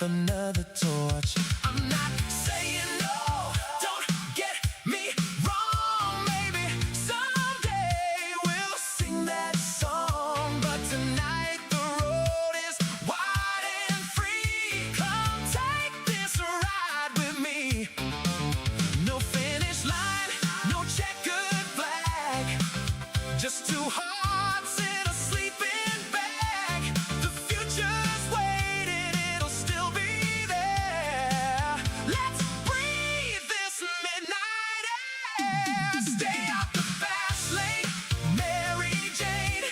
another torch. I'm not saying no, don't get me wrong. Maybe someday we'll sing that song, but tonight the road is wide and free. Come take this ride with me. No finish line, no checkered flag, just two hearts in a sleeping bag. The future's waiting, it'll still be there. Let's breathe this midnight air. Stay out the fast lane, Mary Jane.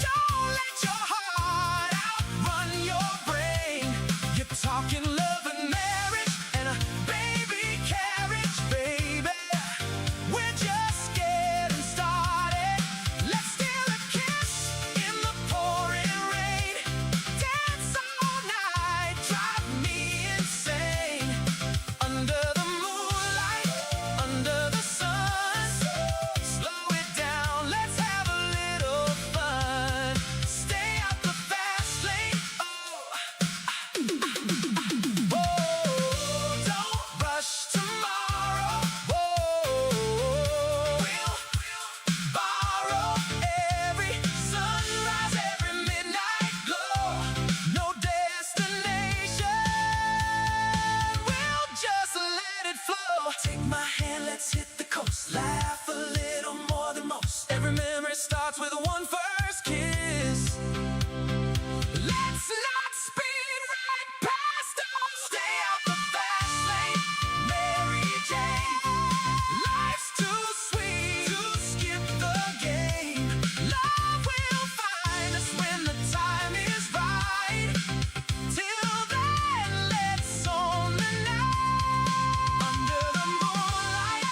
Don't let your heart outrun your brain. You're talking love and marriage and a baby carriage, baby. We're just getting started. Let's steal a kiss in the pouring rain. Dance all night, drive me insane. Under the moonlight, under the sun. Slow it down, let's have a little fun. Stay out the fast lane. Oh, don't rush tomorrow. We'll borrow every sunrise, every midnight glow. No destination, we'll just let it flow. Take my hand, let's hit the coast. Laugh a little more than most. Every memory starts with one first kiss. Let's not speed right past them. Stay out the fast lane, Mary Jane. Life's too sweet to skip the game. Love will find us when the time is right. Till then, let's own the night. Under the moonlight,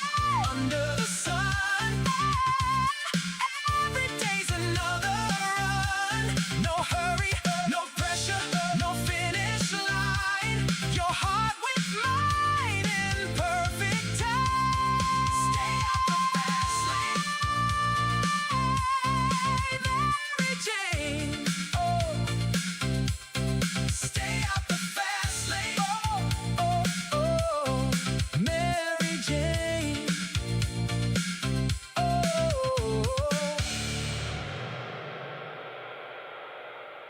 under the sun. Every day's another run. No hurry, no pressure, no finish line. Your heart with mine in perfect time. Stay out the fast lane, Mary Jane. Oh, stay out the fast lane. Oh, Mary Jane.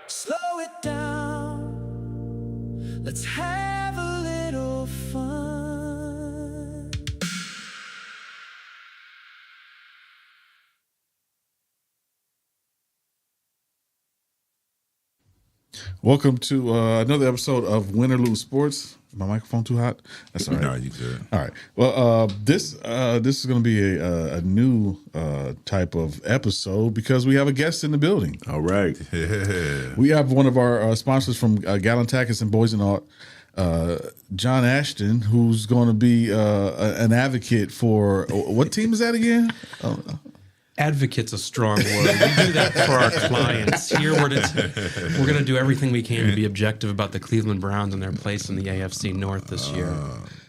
Slow it down. Let's have a little fun. Welcome to another episode of Win or Lose Sports. My microphone too hot? That's all right. No, you good. All right. Well, this is going to be a new type of episode because we have a guest in the building. All right. We have one of our sponsors from Takacs Boissoneault, Jon Ashton, who's going to be an advocate for what team is that again? Advocate's a strong word. We do that for our clients. Here, we're going to do everything we can to be objective about the Cleveland Browns and their place in the AFC North this year.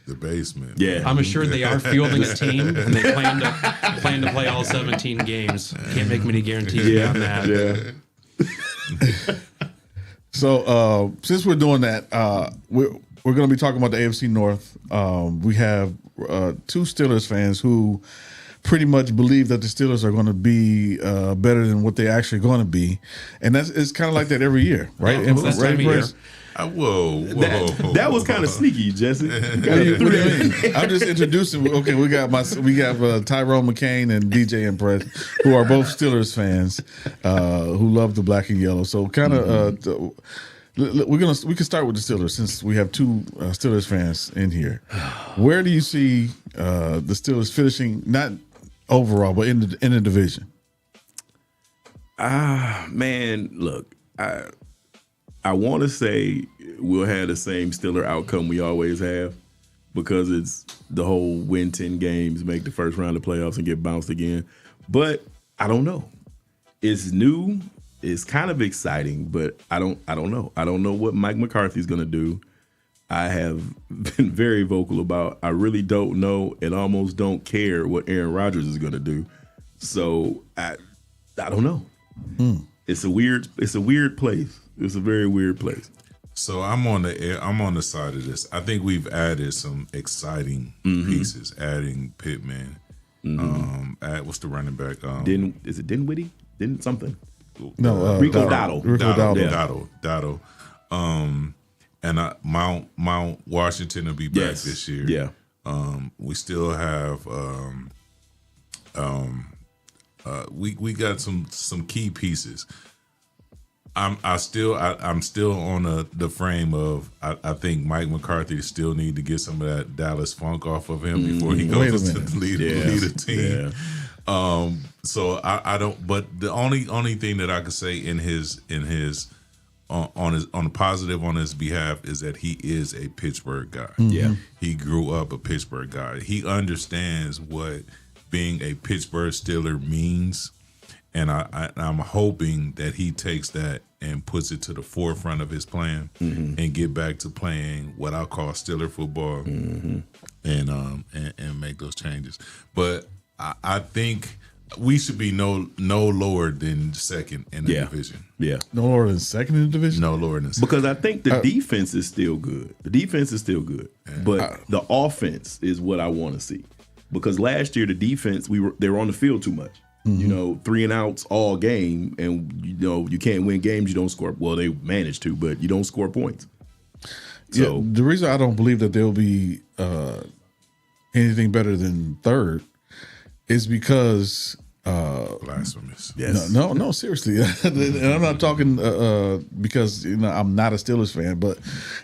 The basement. Yeah, I'm assured they are fielding a team, and they plan to play all 17 games. Can't make many guarantees beyond that. Yeah. So since we're doing that, we're going to be talking about the AFC North. We have two Steelers fans who pretty much believe that the Steelers are going to be better than what they're actually going to be, and it's kind of like that every year, right? Whoa. That was kind of sneaky, Jesse. What do you mean? I'm just introducing. Okay, we have Tyrone McCain and DJ Mpress, who are both Steelers fans, who love the black and yellow. So kind of. We can start with the Steelers since we have two Steelers fans in here. Where do you see the Steelers finishing, not overall, but in the division? Man, look, I want to say we'll have the same Steeler outcome we always have because it's the whole win 10 games, make the first round of playoffs, and get bounced again. But I don't know. It's new. It's kind of exciting, but I don't know. I don't know what Mike McCarthy's going to do. I have been very vocal about I really don't know and almost don't care what Aaron Rodgers is going to do. So I don't know. It's a weird place. It's a very weird place. So I'm on the side of this. I think we've added some exciting pieces. Adding Pittman. What's the running back? Is it Dinwiddie? Didn't something? No, Rico Dotto. Dotto. And Mount Washington will be back this year. Yeah. We still have we got some key pieces. I'm still on the frame of I think Mike McCarthy still need to get some of that Dallas funk off of him before he goes to lead a team. Yeah. So I don't. But the only thing that I could say in his on the positive on his behalf is that he is a Pittsburgh guy. Yeah. He grew up a Pittsburgh guy. He understands what being a Pittsburgh Steeler means. And I'm hoping that he takes that and puts it to the forefront of his plan and get back to playing what I call Steeler football and make those changes. But I think we should be no lower than second in the division. Yeah. No lower than second in the division? No lower than second. Because I think the defense is still good. The defense is still good. But the offense is what I want to see. Because last year the defense, they were on the field too much. You know, 3 and outs all game, and you can't win games. You don't score. Well, they managed to, but you don't score points. So the reason I don't believe that they'll be anything better than third is because blasphemous. yes, no, seriously, and I'm not talking because I'm not a Steelers fan, but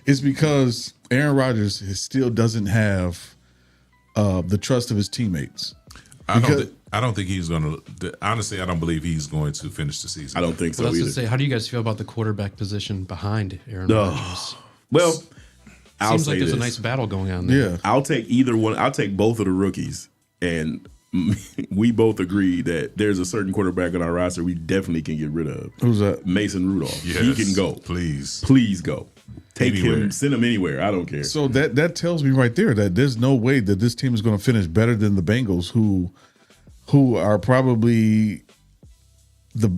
it's because Aaron Rodgers still doesn't have the trust of his teammates. I don't think he's going to. Honestly, I don't believe he's going to finish the season. I don't think so Let's either. just say, how do you guys feel about the quarterback position behind Aaron Rodgers? Well, I'll Seems say like there's this. a nice battle going on there. Yeah, I'll take either one. I'll take both of the rookies, and we both agree that there's a certain quarterback on our roster we definitely can get rid of. who's that? Mason Rudolph. Yes, He can go. please go. Take Anywhere. him. Send him anywhere. I don't care. So that tells me right there that there's no way that this team is going to finish better than the Bengals, who are probably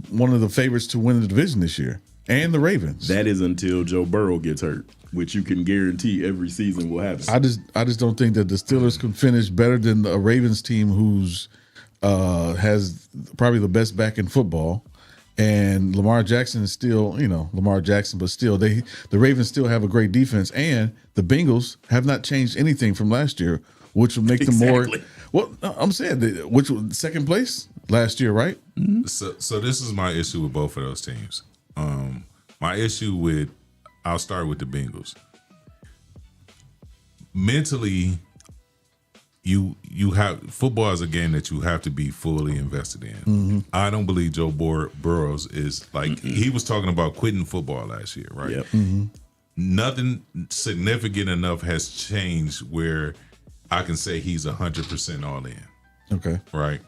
one of the favorites to win the division this year, and the Ravens. That is until Joe Burrow gets hurt, which you can guarantee every season will happen. I just don't think that the Steelers can finish better than a Ravens team who's has probably the best back in football, and Lamar Jackson is still Lamar Jackson, but still the Ravens still have a great defense, and the Bengals have not changed anything from last year, which will make them more. Well, I'm saying which was second place last year, right? So this is my issue with both of those teams. My issue I'll start with the Bengals. Mentally, you have football is a game that you have to be fully invested in. I don't believe Joe Burrows is like he was talking about quitting football last year, right? Yep. Nothing significant enough has changed where I can say he's 100% all in. Okay. Right.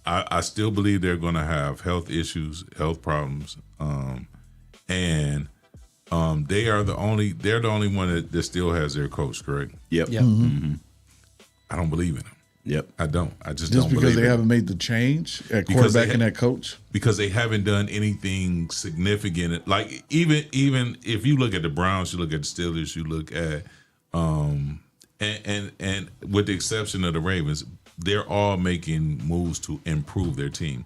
I still believe they're going to have health issues, health problems, and they're the only one that still has their coach, correct? Yep. Yep. I don't believe in them. Yep. I don't. I just Just don't because believe they in them. haven't made the change at Because they quarterback and that coach. Because they haven't done anything significant. Like even if you look at the Browns, you look at the Steelers, you look at and with the exception of the Ravens, they're all making moves to improve their team.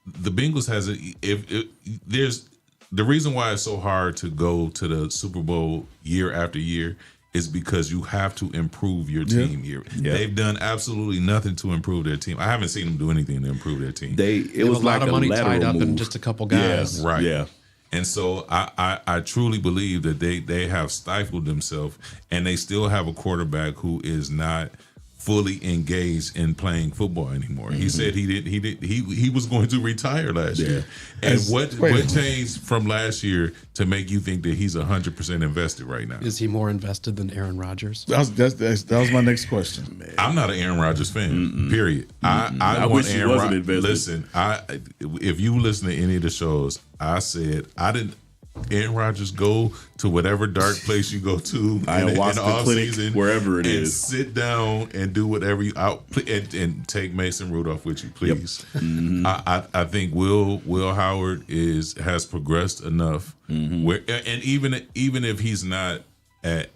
The Bengals there's the reason why it's so hard to go to the Super Bowl year after year is because you have to improve your team. They've done absolutely nothing to improve their team. I haven't seen them do anything to improve their team. It was a lot like of money lateral tied up move. in just a couple guys. Yeah. Right. Yeah. And so I truly believe that they have stifled themselves, and they still have a quarterback who is not fully engaged in playing football anymore. He said he was going to retire last year. And what changed from last year to make you think that he's 100% invested right now? Is he more invested than Aaron Rodgers? That was my next question. I'm not an Aaron Rodgers fan. Period. I want wish he Aaron wasn't Rodgers. invested. Listen, if you listen to any of the shows, I said I didn't. Aaron Rodgers, go to whatever dark place you go to in the Ayahuasca clinic, offseason, wherever it and is. sit down and do whatever you out and take Mason Rudolph with you, please. I think Will Howard has progressed enough where, and even if he's not at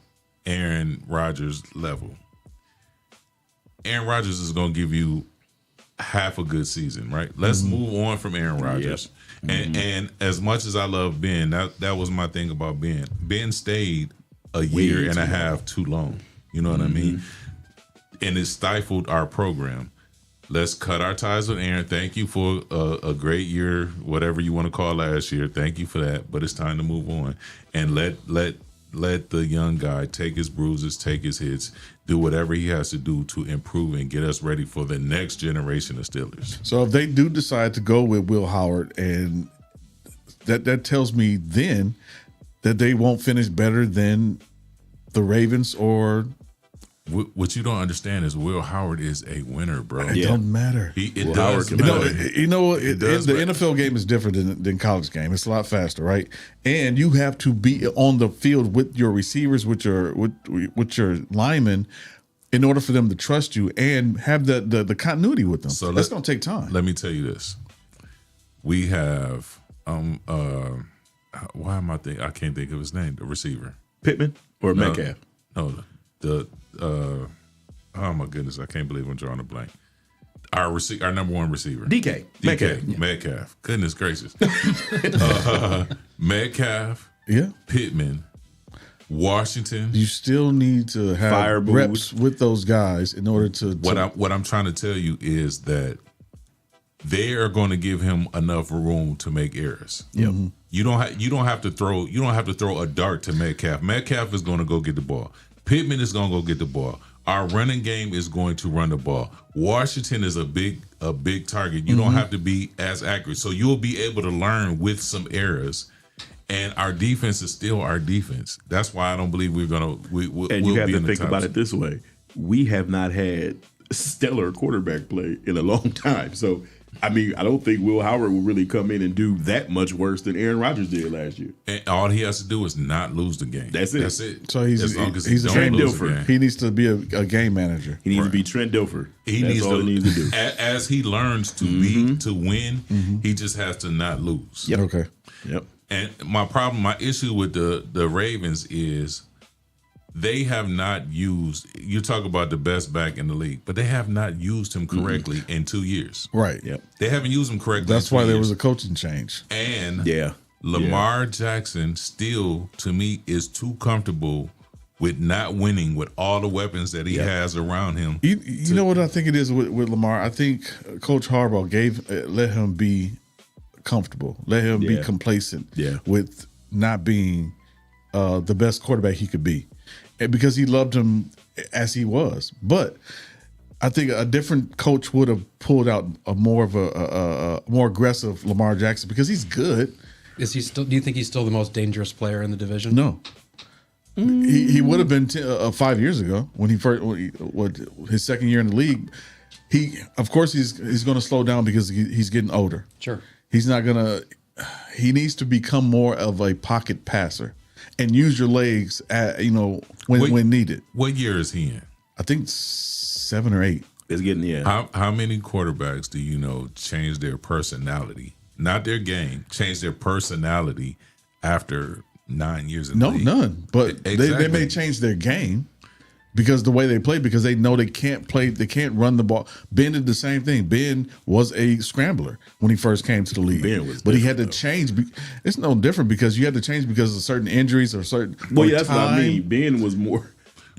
Aaron Rodgers level, Aaron Rodgers is going to give you half a good season, right? Let's move on from Aaron Rodgers. And as much as I love Ben, that was my thing about Ben. Ben stayed a year and a half too long. You know what I mean? And it stifled our program. Let's cut our ties with Aaron. Thank you for a great year, whatever you want to call last year. Thank you for that. But it's time to move on and let the young guy take his bruises, take his hits, do whatever he has to do to improve and get us ready for the next generation of Steelers. So if they do decide to go with Will Howard, and that tells me then that they won't finish better than the Ravens or. What you don't understand is Will Howard is a winner, bro. It don't matter. It does The NFL game is different than college game. It's a lot faster, right? And you have to be on the field with your receivers, with your linemen, in order for them to trust you and have the continuity with them. So that's going to take time. Let me tell you this: we have why am I thinking? I can't think of his name. The receiver, Pittman or Metcalf? No, oh my goodness, I can't believe I'm drawing a blank. Our number one receiver, DK Metcalf. Goodness gracious, Metcalf, Pittman, Washington. You still need to have reps with those guys in order to. What I'm trying to tell you is that they are going to give him enough room to make errors. Yep. You don't have to throw a dart to Metcalf. Metcalf is going to go get the ball. Pittman is going to go get the ball. Our running game is going to run the ball. Washington is a big target. You don't have to be as accurate. So you'll be able to learn with some errors. And our defense is still our defense. That's why I don't believe we're going to And you have to think about it this way. We have not had stellar quarterback play in a long time. So, I mean, I don't think Will Howard will really come in and do that much worse than Aaron Rodgers did last year. And all he has to do is not lose the game. That's it. So he's a Trent Dilfer. He needs to be a game manager. He needs to be Trent Dilfer. He needs to do. As he learns to win, he just has to not lose. Yep. Okay. Yep. And my issue with the Ravens is they have not used. You talk about the best back in the league, but they have not used him correctly in 2 years. Right. Yep. They haven't used him correctly. That's why there was a coaching change. And Lamar Jackson still, to me, is too comfortable with not winning with all the weapons that he has around him. You know what I think it is with Lamar? I think Coach Harbaugh let him be comfortable, let him be complacent with not being the best quarterback he could be, and because he loved him as he was. But I think a different coach would have pulled out a more aggressive Lamar Jackson because he's good. Is he still? Do you think he's still the most dangerous player in the division? No. He would have been 5 years ago when his second year in the league. Of course he's going to slow down because he's getting older. Sure. He's not gonna. He needs to become more of a pocket passer and use your legs when needed. What year is he in? I think 7 or 8. It's getting How many quarterbacks do you know change their personality, not their game, change their personality after 9 years in the league? None. But they may change their game because the way they play, because they know they can't play, they can't run the ball. Ben did the same thing. Ben was a scrambler when he first came to the league, but he had to change. It's no different because you had to change because of certain injuries or certain. Well, that's what I mean. Ben was more.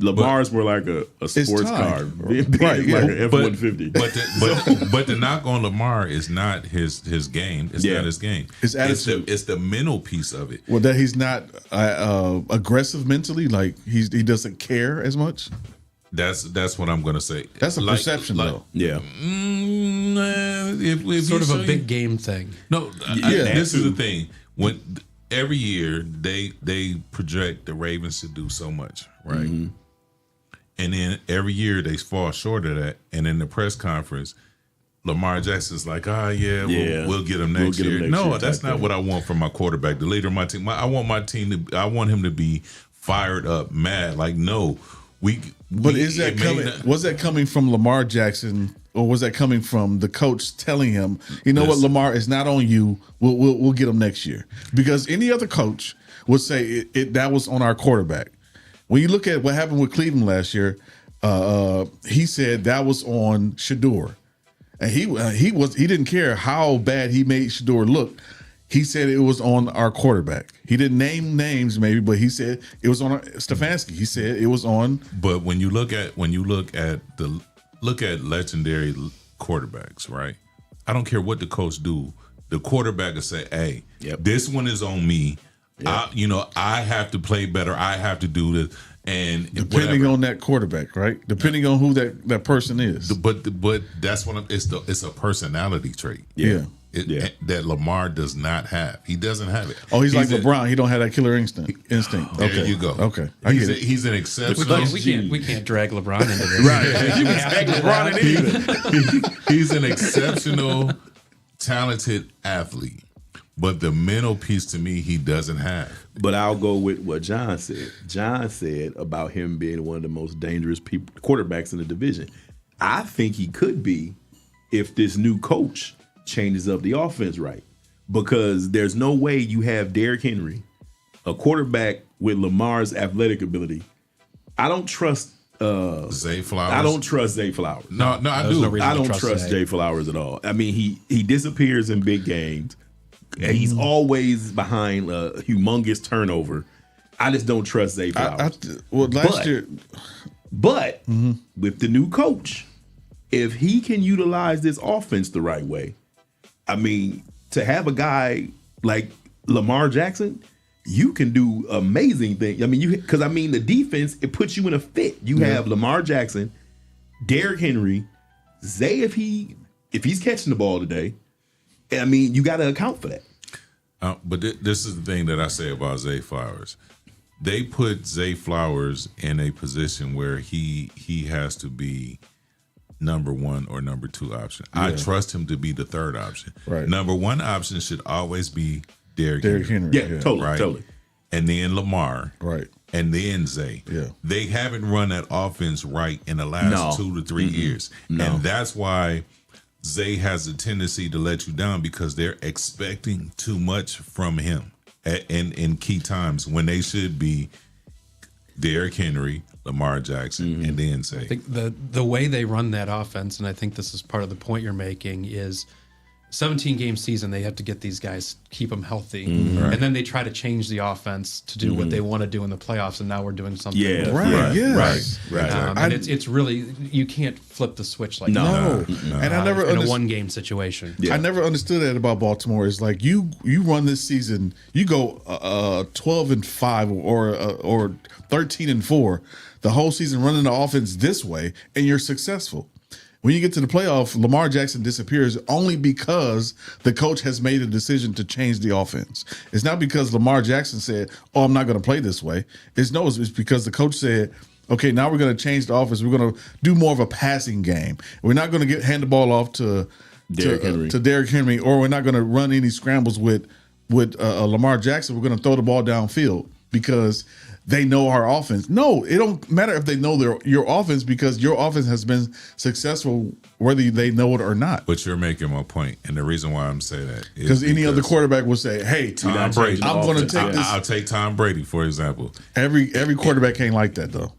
Lamar's more like a sports car, right? Like an F-150. But the knock on Lamar is not his game. It's not his game. His attitude. It's the mental piece of it. Well, that he's not aggressive mentally. Like he doesn't care as much. That's what I'm gonna say. That's a perception, though. Yeah. If sort of a big game thing. No. This is the thing. When every year they project the Ravens to do so much, right? Mm-hmm. And then every year they fall short of that. And in the press conference, Lamar Jackson's like, Yeah. we'll get him next We'll get him year. next No, year that's type not thing. what I want from my quarterback. The leader of my team. I want my team I want him to be fired up, mad. Like, no, But is that coming? Was that coming from Lamar Jackson, or was that coming from the coach telling him, you know what, Listen. Lamar, it's not on you. We'll get him next year? Because any other coach would say that was on our quarterback. When you look at what happened with Cleveland last year, he said that was on Shedeur, and he didn't care how bad he made Shedeur look. He said it was on our quarterback. He didn't name names, maybe, but he said it was on Stefanski. He said it was on. But when you look at legendary quarterbacks, right? I don't care what the coach do. The quarterback will say, "Hey, this one is on me. I have to play better. I have to do this." And Depending on that quarterback, right? Depending on who that person is. But that's what it's a personality trait. Yeah. That Lamar does not have. He doesn't have it. Oh, he's like LeBron. He don't have that killer instinct. There you go. Okay, I get it. He's an exceptional. We can't drag LeBron into this. Right. You can tag LeBron in either. He's an exceptional, talented athlete, but the mental piece to me he doesn't have. But I'll go with what John said. John said about him being one of the most dangerous quarterbacks in the division. I think he could be if this new coach changes up the offense right. Because there's no way you have Derrick Henry, a quarterback with Lamar's athletic ability. I don't trust Zay Flowers. I don't trust Zay Flowers. No, I There's do. no reason I to don't trust trust Zay. Jay Flowers at all. I mean, he disappears in big games. And he's always behind a humongous turnover. I just don't trust Zay Flowers. Last year, But with the new coach, if he can utilize this offense the right way, I mean, to have a guy like Lamar Jackson, you can do amazing things. I mean, because the defense, it puts you in a fit. You have Lamar Jackson, Derrick Henry, Zay if he's catching the ball today. I mean, you got to account for that. But this is the thing that I say about Zay Flowers. They put Zay Flowers in a position where he has to be number one or number two option. I trust him to be the third option. Right. Number one option should always be Derrick Henry. Yeah, totally. And then Lamar. Right. And then Zay. Yeah. They haven't run that offense right in the last 2 to 3 years. No. And that's why Zay has a tendency to let you down, because they're expecting too much from him in key times when they should be Derrick Henry, Lamar Jackson, and then Zay. I think the way they run that offense, and I think this is part of the point you're making, is 17-game season, they have to get these guys, keep them healthy. And then they try to change the offense to do what they want to do in the playoffs, and now we're doing something different. Right. And it's really, you can't flip the switch like No. that. And I never in a understood. one-game situation. Yeah. I never understood that about Baltimore. It's like you run this season, you go 12-5 or 13-4, the whole season running the offense this way, and you're successful. When you get to the playoff, Lamar Jackson disappears only because the coach has made a decision to change the offense. It's not because Lamar Jackson said, "Oh, I'm not going to play this way." It's because the coach said, "Okay, now we're going to change the offense. We're going to do more of a passing game. We're not going to hand the ball off to Derrick Henry, or we're not going to run any scrambles with Lamar Jackson. We're going to throw the ball downfield because they know our offense." No, it don't matter if they know your offense, because your offense has been successful whether they know it or not. But you're making my point, and the reason why I'm saying that is Because any other quarterback will say, "Hey, Tom Brady. I'm going to take this." I'll take Tom Brady for example. Every quarterback ain't like that though.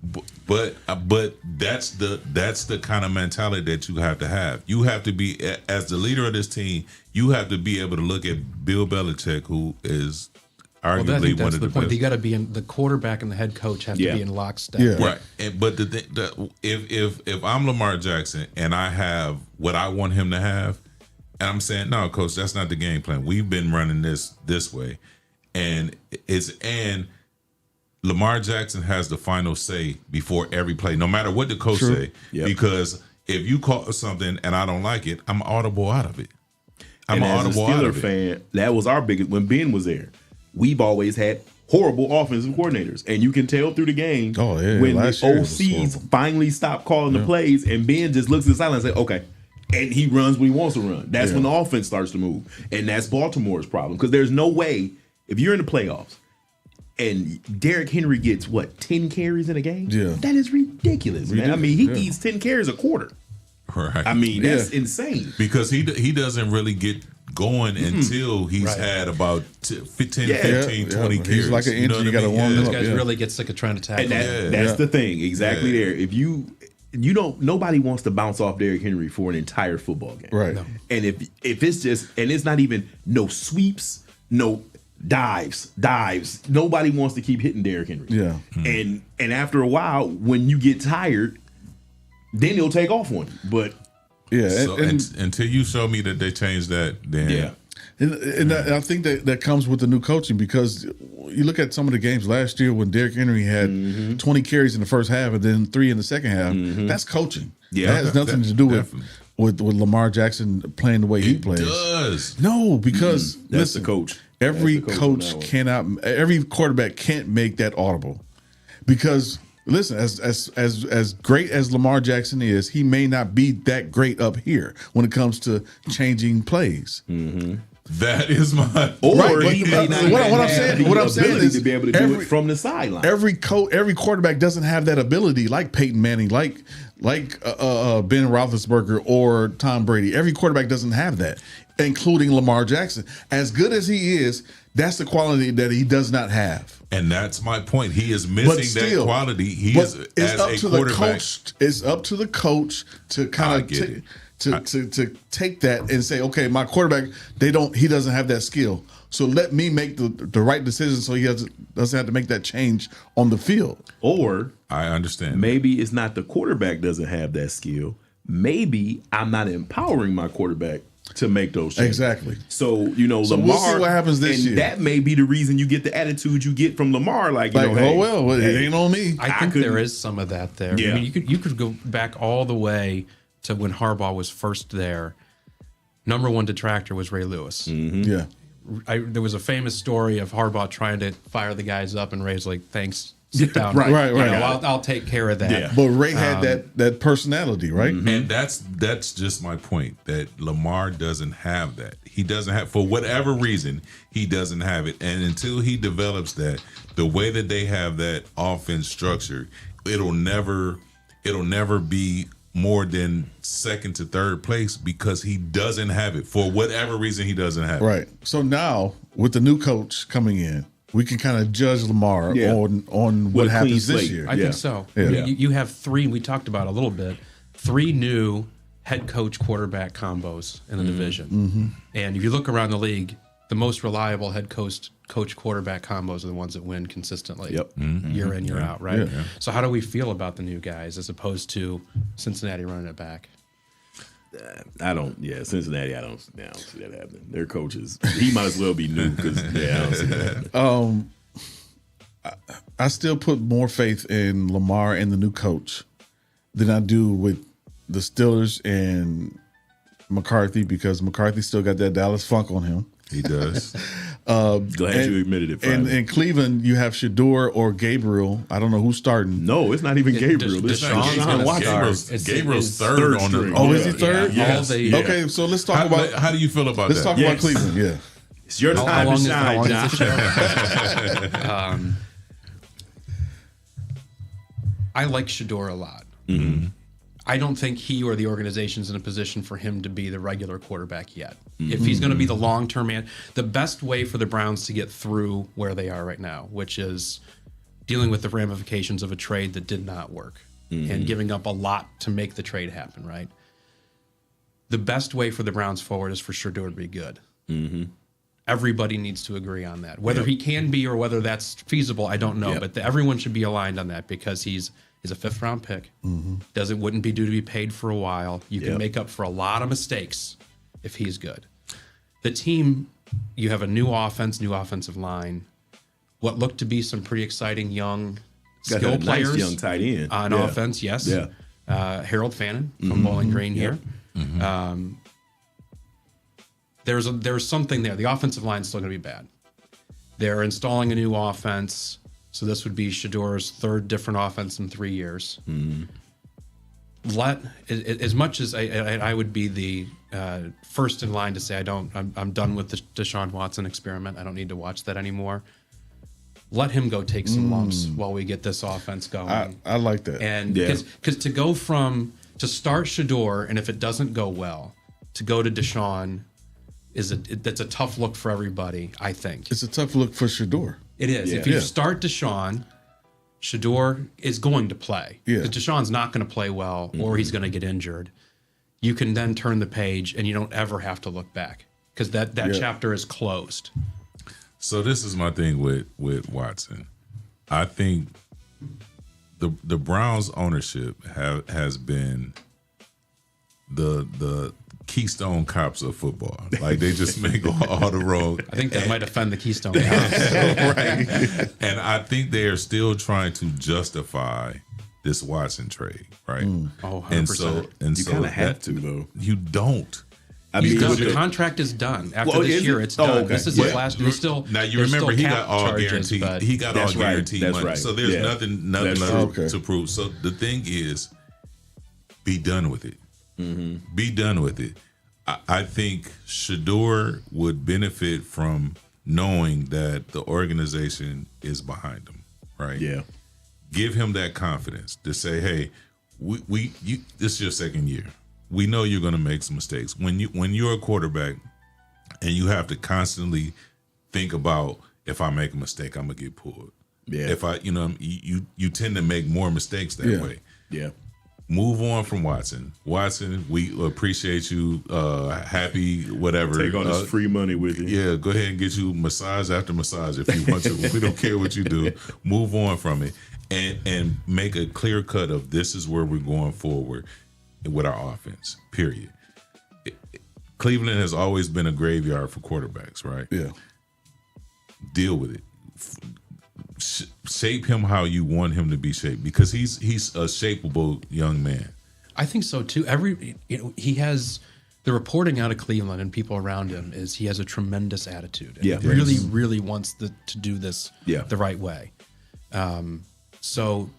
But that's the kind of mentality that you have to have. You have to be, as the leader of this team, you have to be able to look at Bill Belichick, who is Well, I arguably think one that's of the the point. best. You got to be in, the quarterback and the head coach have to be in lockstep. Yeah. Right, but if I'm Lamar Jackson and I have what I want him to have, and I'm saying, "No, coach, that's not the game plan. We've been running this way," and Lamar Jackson has the final say before every play, no matter what the coach say. Yep. Because if you call something and I don't like it, I'm audible out of it. And as a Steeler fan, that was our biggest. When Ben was there, we've always had horrible offensive coordinators, and you can tell through the game when when the last year was OCs horrible. finally stopped calling the plays, and Ben just looks at the sideline and says, "Okay, and he runs when he wants to run. That's when the offense starts to move, and that's Baltimore's problem because there's no way if you're in the playoffs and Derrick Henry gets 10 carries in a game. Yeah, that is ridiculous, man. I mean, he eats 10 carries a quarter. Right. I mean, that's insane because he doesn't really get going until he's had about 15, 20 carries. He's like an engine. You got to warm him up. Those guys really get sick of trying to tackle. And that's the thing, exactly there. If you don't, nobody wants to bounce off Derrick Henry for an entire football game, right? No. And if it's just, and it's not even no sweeps, no dives. Nobody wants to keep hitting Derrick Henry. Yeah. And after a while, when you get tired, then he'll take off on you. But until you show me that they changed that, then And I think that comes with the new coaching because you look at some of the games last year when Derrick Henry had 20 carries in the first half and then 3 in the second half. That's coaching. Yeah, that has nothing to do with Lamar Jackson playing the way he plays. Does no, because that's the coach. Every coach cannot. Every quarterback can't make that audible because. Listen, as great as Lamar Jackson is, he may not be that great up here when it comes to changing plays. That is my or he may not what I'm saying is to be able to do it from the sideline. Every quarterback doesn't have that ability, like Peyton Manning, like Ben Roethlisberger or Tom Brady. Every quarterback doesn't have that, including Lamar Jackson. As good as he is, that's the quality that he does not have. And that's my point. He is missing that quality. He is as a quarterback. It's up to the coach to kind of to take that and say, okay, my quarterback, he doesn't have that skill. So let me make the right decision so he doesn't have to make that change on the field. Or I understand. Maybe it's not the quarterback doesn't have that skill. Maybe I'm not empowering my quarterback to make those changes. Exactly. So, Lamar. We'll see what happens this year. That may be the reason you get the attitude you get from Lamar. It ain't on me. I think there is some of that there. Yeah. I mean, you could go back all the way to when Harbaugh was first there. Number one detractor was Ray Lewis. Yeah. There was a famous story of Harbaugh trying to fire the guys up, and Ray's like, "Thanks, sit down." Right. I'll take care of that. Yeah. But Ray had that personality, right? And that's just my point, that Lamar doesn't have that. He doesn't have, for whatever reason, he doesn't have it. And until he develops that, the way that they have that offense structured, it'll never be more than second to third place because he doesn't have it. For whatever reason, he doesn't have it. Right. So now with the new coach coming in, we can kind of judge Lamar on what happens this year. I think so. Yeah. I mean, you have 3, we talked about it a little bit, 3 new head coach quarterback combos in the division. And if you look around the league, the most reliable head coach quarterback combos are the ones that win consistently year in, year out, right? Yeah. So how do we feel about the new guys as opposed to Cincinnati running it back? Cincinnati, I don't see that happening. Their coaches, he might as well be new because I don't see that happening. I still put more faith in Lamar and the new coach than I do with the Steelers and McCarthy because McCarthy still got that Dallas funk on him. He does. Glad you admitted it. And in Cleveland, you have Shedeur or Gabriel. I don't know who's starting. No, it's not even Gabriel. Gabriel's third on the. Oh, is he third? Yeah. Okay, so let's talk about. How do you feel about let's that? Let's talk about Cleveland. Yeah, it's your time to shine, John. I like Shedeur a lot. I don't think he or the organization's in a position for him to be the regular quarterback yet. If he's going to be the long-term man, the best way for the Browns to get through where they are right now, which is dealing with the ramifications of a trade that did not work and giving up a lot to make the trade happen, right? The best way for the Browns forward is for Shedeur to be good. Everybody needs to agree on that. Whether he can be or whether that's feasible, I don't know. But everyone should be aligned on that because he's a 5th-round pick. Wouldn't be due to be paid for a while. You can make up for a lot of mistakes if he's good. The team, you have a new offense, new offensive line. What looked to be some pretty exciting young skill players, nice young tight end on offense. Yes, Harold Fannin from Bowling Green here. There's something there. The offensive line is still going to be bad. They're installing a new offense. So this would be Shedeur's 3rd different offense in 3 years. as much as I would be the first in line to say I'm done with the Deshaun Watson experiment. I don't need to watch that anymore. Let him go take some lumps while we get this offense going. I like that. And because to start Shedeur, and if it doesn't go well, to go to Deshaun that's a tough look for everybody. I think It's a tough look for Shedeur. it is. If you start Deshaun, Shedeur is going to play. Yeah. Because Deshaun's not going to play well, or he's going to get injured. You can then turn the page, and you don't ever have to look back because that chapter is closed. So this is my thing with Watson. I think the Browns ownership has been the Keystone Cops of football. Like they just make all the wrong. I think that might offend the Keystone Cops. Right. And I think they are still trying to justify this Watson trade, right? Oh, 100%. And You so kind of have to though. you don't. I mean, Because with the contract is done. After Well, this is year, it? it's Oh, done. okay. This is Yeah. his last. There's still Now you there's remember still he cap got all charges, guaranteed. but He got That's all right. guaranteed That's money. right. So there's Yeah. nothing That's left true. to prove. So the thing is, be done with it. Be done with it. I think Shedeur would benefit from knowing that the organization is behind him. Right. Yeah. Give him that confidence to say, hey, this is your second year. We know you're going to make some mistakes. When you're a quarterback and you have to constantly think about, if I make a mistake, I'm gonna get pulled. Yeah. If you tend to make more mistakes that way. Yeah. Move on from Watson. Watson, we appreciate you. Happy, whatever. Take all this free money with you. Yeah, go ahead and get you massage after massage if you want to. We don't care what you do. Move on from it and make a clear cut of this is where we're going forward with our offense, period. Cleveland has always been a graveyard for quarterbacks, right? Yeah. Deal with it. Shape him how you want him to be shaped because he's a shapeable young man. I think so too. He has the reporting out of Cleveland and people around him is he has a tremendous attitude. And Yeah. he really wants to do this Yeah. the right way. So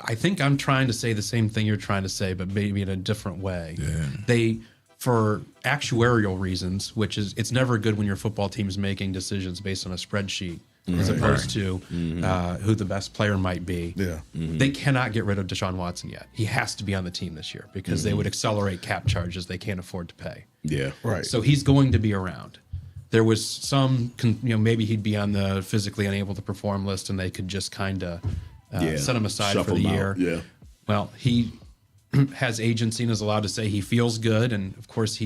I think I'm trying to say the same thing you're trying to say, but maybe in a different way. Yeah. They, for actuarial reasons, which is it's never good when your football team is making decisions based on a spreadsheet as opposed to who the best player might be. Yeah. They cannot get rid of Deshaun Watson yet. He has to be on the team this year because they would accelerate cap charges they can't afford to pay. Yeah. Right. So he's going to be around. There was some, maybe he'd be on the physically unable to perform list and they could just kind of set him aside Shuffle for the him year. out. Yeah. Well, he has agency and is allowed to say he feels good. And of course, I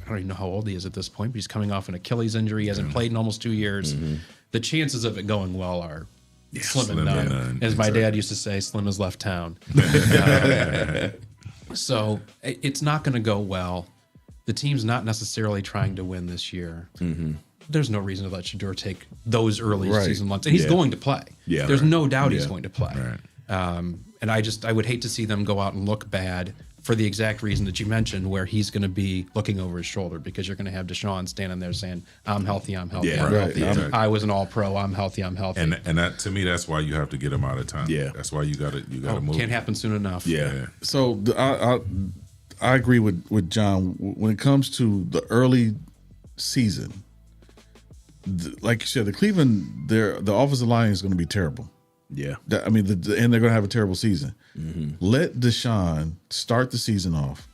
don't even know how old he is at this point, but he's coming off an Achilles injury. He hasn't played in almost 2 years. The chances of it going well are slim and none. As my dad used to say, slim as left town. So it's not going to go well. The team's not necessarily trying to win this year. There's no reason to let Shedeur take those early season months. And he's going to play. Yeah, There's right. no doubt he's going to play. Right. And I would hate to see them go out and look bad for the exact reason that you mentioned, where he's going to be looking over his shoulder because you're going to have Deshaun standing there saying, I'm healthy, I'm healthy, Yeah, I'm right. healthy. Exactly. I was an all-pro, I'm healthy, I'm healthy. And that to me, that's why you have to get him out of time. Yeah. That's why you gotta move. Can't happen soon enough. Yeah. So I agree with John when it comes to the early season. Like you said, the Cleveland, the offensive line is going to be terrible. Yeah. And they're going to have a terrible season. Let Deshaun start the season off,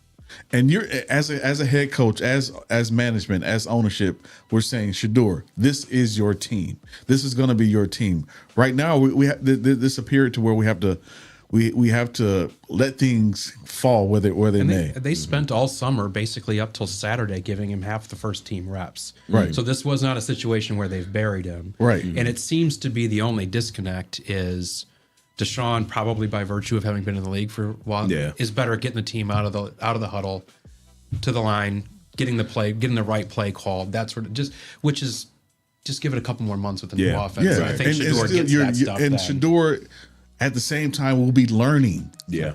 and you're as a head coach, as management, as ownership, we're saying, Shedeur, this is your team. This is going to be your team. Right now, we have this a period to where we have to let things fall where they may. They spent all summer, basically up till Saturday, giving him half the first team reps. Right. So this was not a situation where they've buried him. Right. And it seems to be the only disconnect is Deshaun, probably by virtue of having been in the league for a while, is better at getting the team out of the huddle to the line, getting the right play called. That sort of just give it a couple more months with the new offense. Yeah. I think And Shedeur gets that stuff. And then. Shedeur, at the same time, will be learning. Yeah.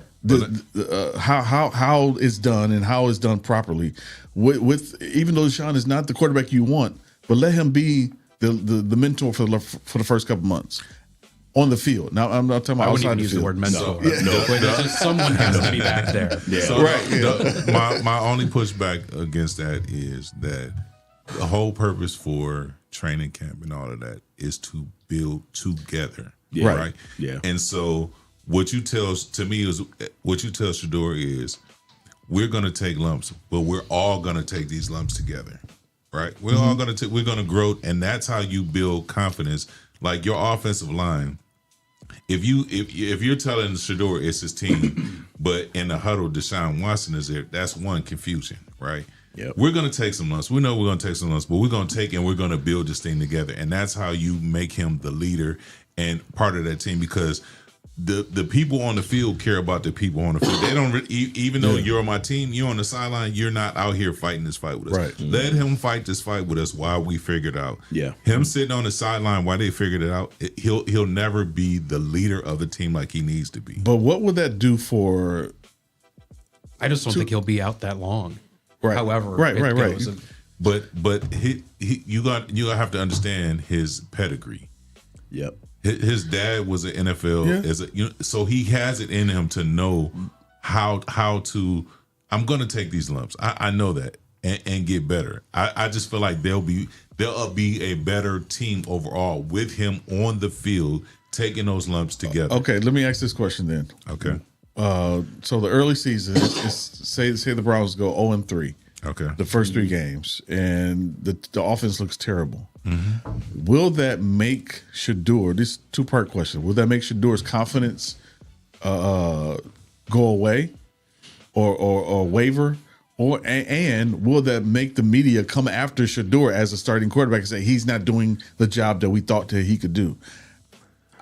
How it's done and how it's done properly. With even though Deshaun is not the quarterback you want, but let him be the mentor for the first couple months. on the field. Now I'm not talking I about wouldn't outside even the use field. the word mentor. No. But it's just someone has to be back there. Yeah. So Right, my only pushback against that is that the whole purpose for training camp and all of that is to build together. Yeah. Right. Yeah. And so what you tell Shedeur is we're going to take lumps, but we're all going to take these lumps together. Right. We're all going to we're going to grow, and that's how you build confidence. Like your offensive line. If you're telling Shedeur it's his team, but in the huddle Deshaun Watson is there, that's one confusion, right? Yep. We're gonna take some lumps. We know we're gonna take some lumps, but we're gonna take and we're gonna build this thing together, and that's how you make him the leader and part of that team, because the people on the field care about the people on the field. They don't even though you're on my team, you're on the sideline. You're not out here fighting this fight with us. Right. Let him fight this fight with us while we figure it out. Yeah. Him sitting on the sideline while they figured it out, he'll never be the leader of the team like he needs to be. But what would that do for? I just don't think he'll be out that long. Right. However, Right. it goes. But you have to understand his pedigree. Yep. His dad was an NFL so he has it in him to know how to. I'm going to take these lumps. I know that and get better. I just feel like they'll be a better team overall with him on the field taking those lumps together. Okay, let me ask this question then. Okay. So the early season, say the Browns go 0-3. Okay. The first 3 games, and the offense looks terrible. Will that make Shedeur? This 2-part question. Will that make Shedeur's confidence go away, or waver, and will that make the media come after Shedeur as a starting quarterback and say he's not doing the job that we thought that he could do?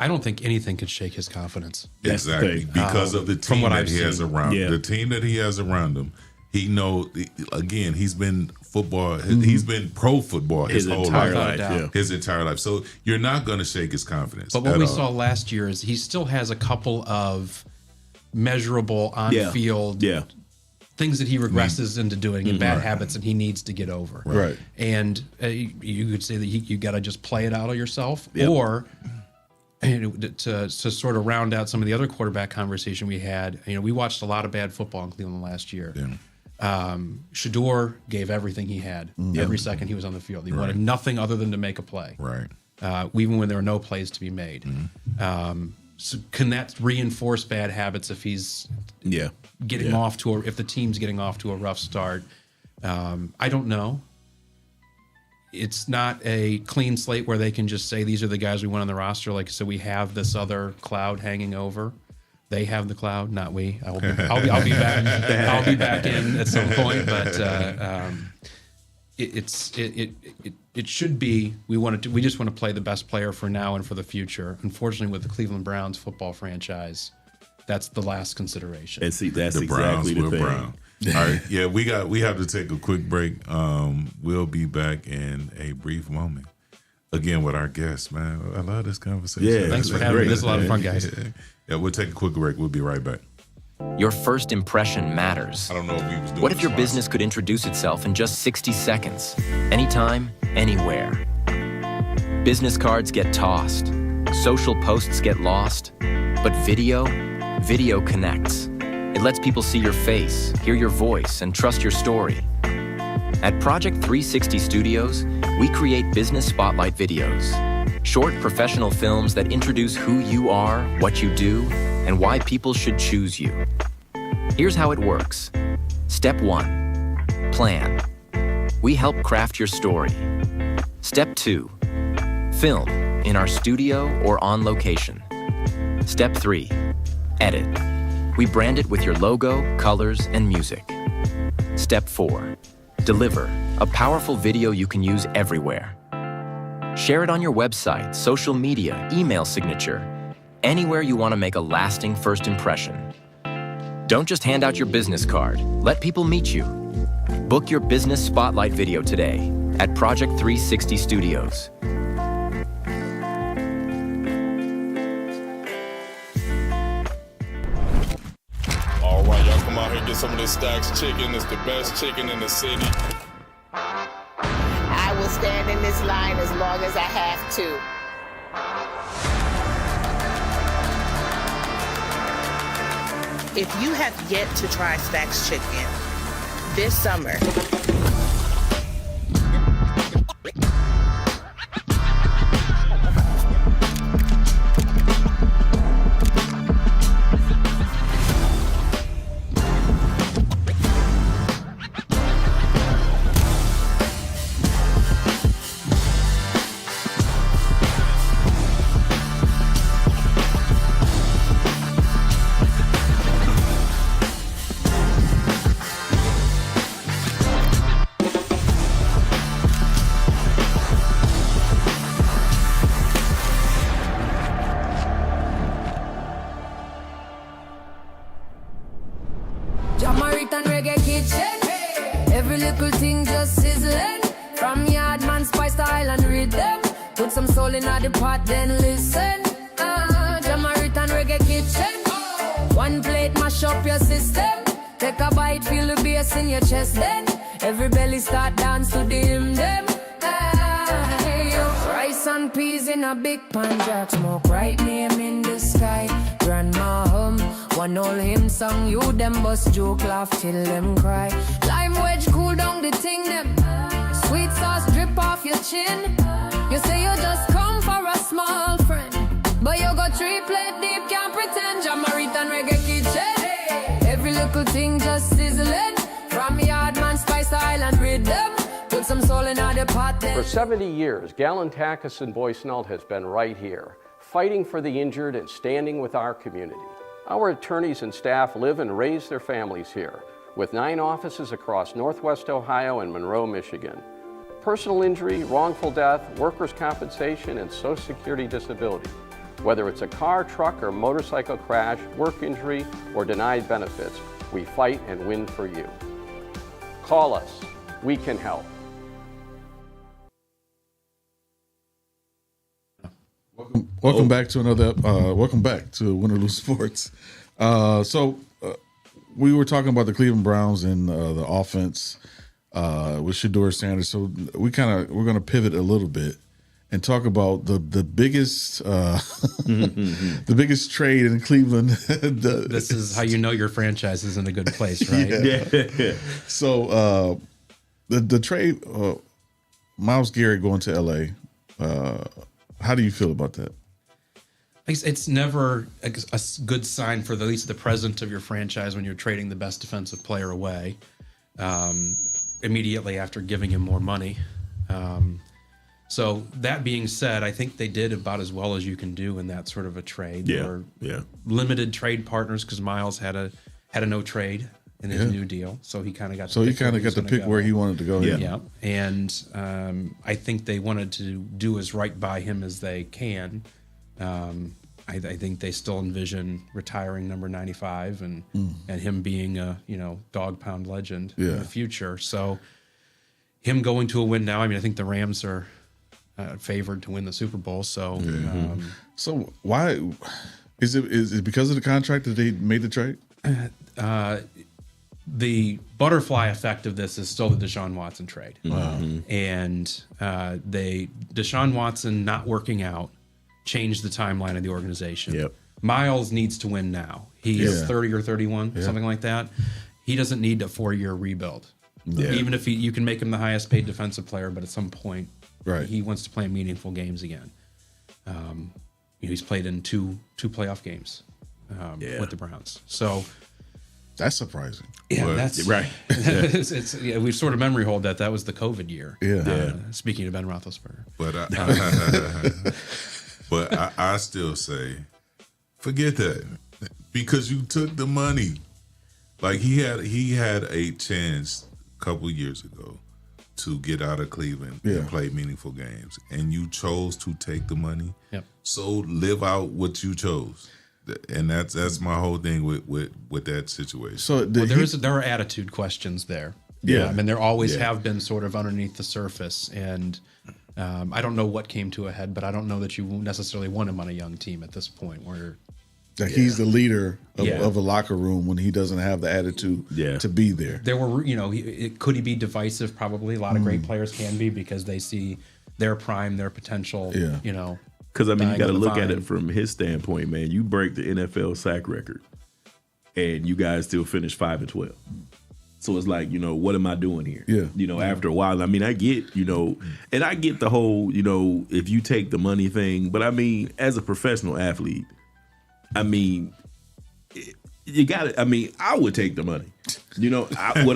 I don't think anything could shake his confidence. Exactly, because of the from team what that I've he has seen. around. Yeah. The team that he has around him. He know, again, he's been football. He's been pro football his whole entire life. life. Yeah. His entire life. So you're not going to shake his confidence. But what at we all. saw last year is he still has a couple of measurable on-field things that he regresses into doing and bad habits, and he needs to get over. Right. And you could say that you got to just play it out of yourself, Yep. or to sort of round out some of the other quarterback conversation we had. We watched a lot of bad football in Cleveland last year. Yeah. Shedeur gave everything he had every second he was on the field. He wanted nothing other than to make a play. Right. Even when there were no plays to be made. So can that reinforce bad habits if he's getting off to if the team's getting off to a rough start? I don't know. It's not a clean slate where they can just say these are the guys we want on the roster. Like, so we have this other cloud hanging over. They have the cloud, not we. I'll be back. I'll be back in at some point, but it should be. We just want to play the best player for now and for the future. Unfortunately, with the Cleveland Browns football franchise, that's the last consideration. And see, that's The Browns exactly the will thing. Brown. All right. Yeah, we have to take a quick break. We'll be back in a brief moment. Again with our guests, man. I love this conversation. Yeah, Thanks for that's having me. great. This is a lot of fun, guys. Yeah, we'll take a quick break. We'll be right back. Your first impression matters. I don't know if we was doing What if your this business could introduce itself in just 60 seconds? Anytime, anywhere. Business cards get tossed. Social posts get lost. But video connects. It lets people see your face, hear your voice, and trust your story. At Project 360 Studios, we create business spotlight videos. Short professional films that introduce who you are, what you do, and why people should choose you. Here's how it works. Step 1, plan. We help craft your story. Step 2, film in our studio or on location. Step 3, edit. We brand it with your logo, colors, and music. Step 4, deliver a powerful video you can use everywhere. Share it on your website, social media, email signature, anywhere you want to make a lasting first impression. Don't just hand out your business card. Let people meet you. Book your business spotlight video today at Project 360 Studios. All right, y'all come out here and get some of this Stacks chicken. It's the best chicken in the city. I will stand in this line as long as I have to. If you have yet to try Stack's Chicken, this summer, Jamaican reggae kitchen. Every little thing just sizzling. From Yardman spice to Island rhythm. Put some soul in the pot, then listen. Jamaican reggae kitchen. One plate mash up your system. Take a bite, feel the bass in your chest. Then every belly start dance to the hymn them. Rice and peas in a big pan, jack smoke right name in the sky. Grandma hum, one old hymn song, you them bust joke laugh till them cry. Lime wedge cool down the thing them. Sweet sauce drip off your chin. You say you just come for a small friend, but you go 3 plate deep, can't pretend. Jamaican reggae kitchen. Every little thing just sizzling. From Yardman spice to Island rhythm. Put some soul in the pot then. For 70 years, Takacs Boissoneault has been right here, fighting for the injured and standing with our community. Our attorneys and staff live and raise their families here, with 9 offices across Northwest Ohio and Monroe, Michigan. Personal injury, wrongful death, workers' compensation, and Social Security disability. Whether it's a car, truck, or motorcycle crash, work injury, or denied benefits, we fight and win for you. Call us. We can help. Welcome back to another. Welcome back to Win or Lose Sports. We were talking about the Cleveland Browns and the offense with Shedeur Sanders. So we're going to pivot a little bit and talk about the biggest the biggest trade in Cleveland. This is how you know your franchise is in a good place, right? Yeah. So the trade, Myles Garrett going to LA. How do you feel about that? It's never a good sign for at least the president of your franchise when you're trading the best defensive player away immediately after giving him more money. So that being said, I think they did about as well as you can do in that sort of a trade. Yeah. Limited trade partners because Myles had a no trade in his new deal, so he kind of got. So he kind of got to pick where he wanted to go. Yeah. And I think they wanted to do as right by him as they can. I think they still envision retiring number 95 and him being a dog pound legend in the future. So him going to a win now. I mean, I think the Rams are favored to win the Super Bowl. So so why is it because of the contract that they made the trade? The butterfly effect of this is still the Deshaun Watson trade. And Deshaun Watson not working out changed the timeline of the organization. Yep. Myles needs to win now. He's 30 or 31, something like that. He doesn't need a 4-year rebuild. Even if you can make him the highest paid defensive player, but at some point he wants to play meaningful games again. He's played in two playoff games with the Browns. So that's surprising. But, that's right. We've sort of memory hold that was the COVID year. Speaking of Ben Roethlisberger, but I still say, forget that, because you took the money. Like he had a chance a couple years ago to get out of Cleveland and play meaningful games, and you chose to take the money. So live out what you chose. And that's my whole thing with that situation. So there are attitude questions there. I mean, there always have been sort of underneath the surface, and I don't know what came to a head, but I don't know that you necessarily want him on a young team at this point where he's the leader of a locker room when he doesn't have the attitude to be there. There were, could he be divisive? Probably. A lot of great players can be because they see their prime, their potential, Because, I mean, you got to look at it from his standpoint, man. You break the NFL sack record, and you guys still finish 5-12. So it's like, what am I doing here? Yeah. After a while, I mean, I get, and I get the whole, if you take the money thing, but I mean, as a professional athlete, I mean, you got it. I mean, I would take the money. Would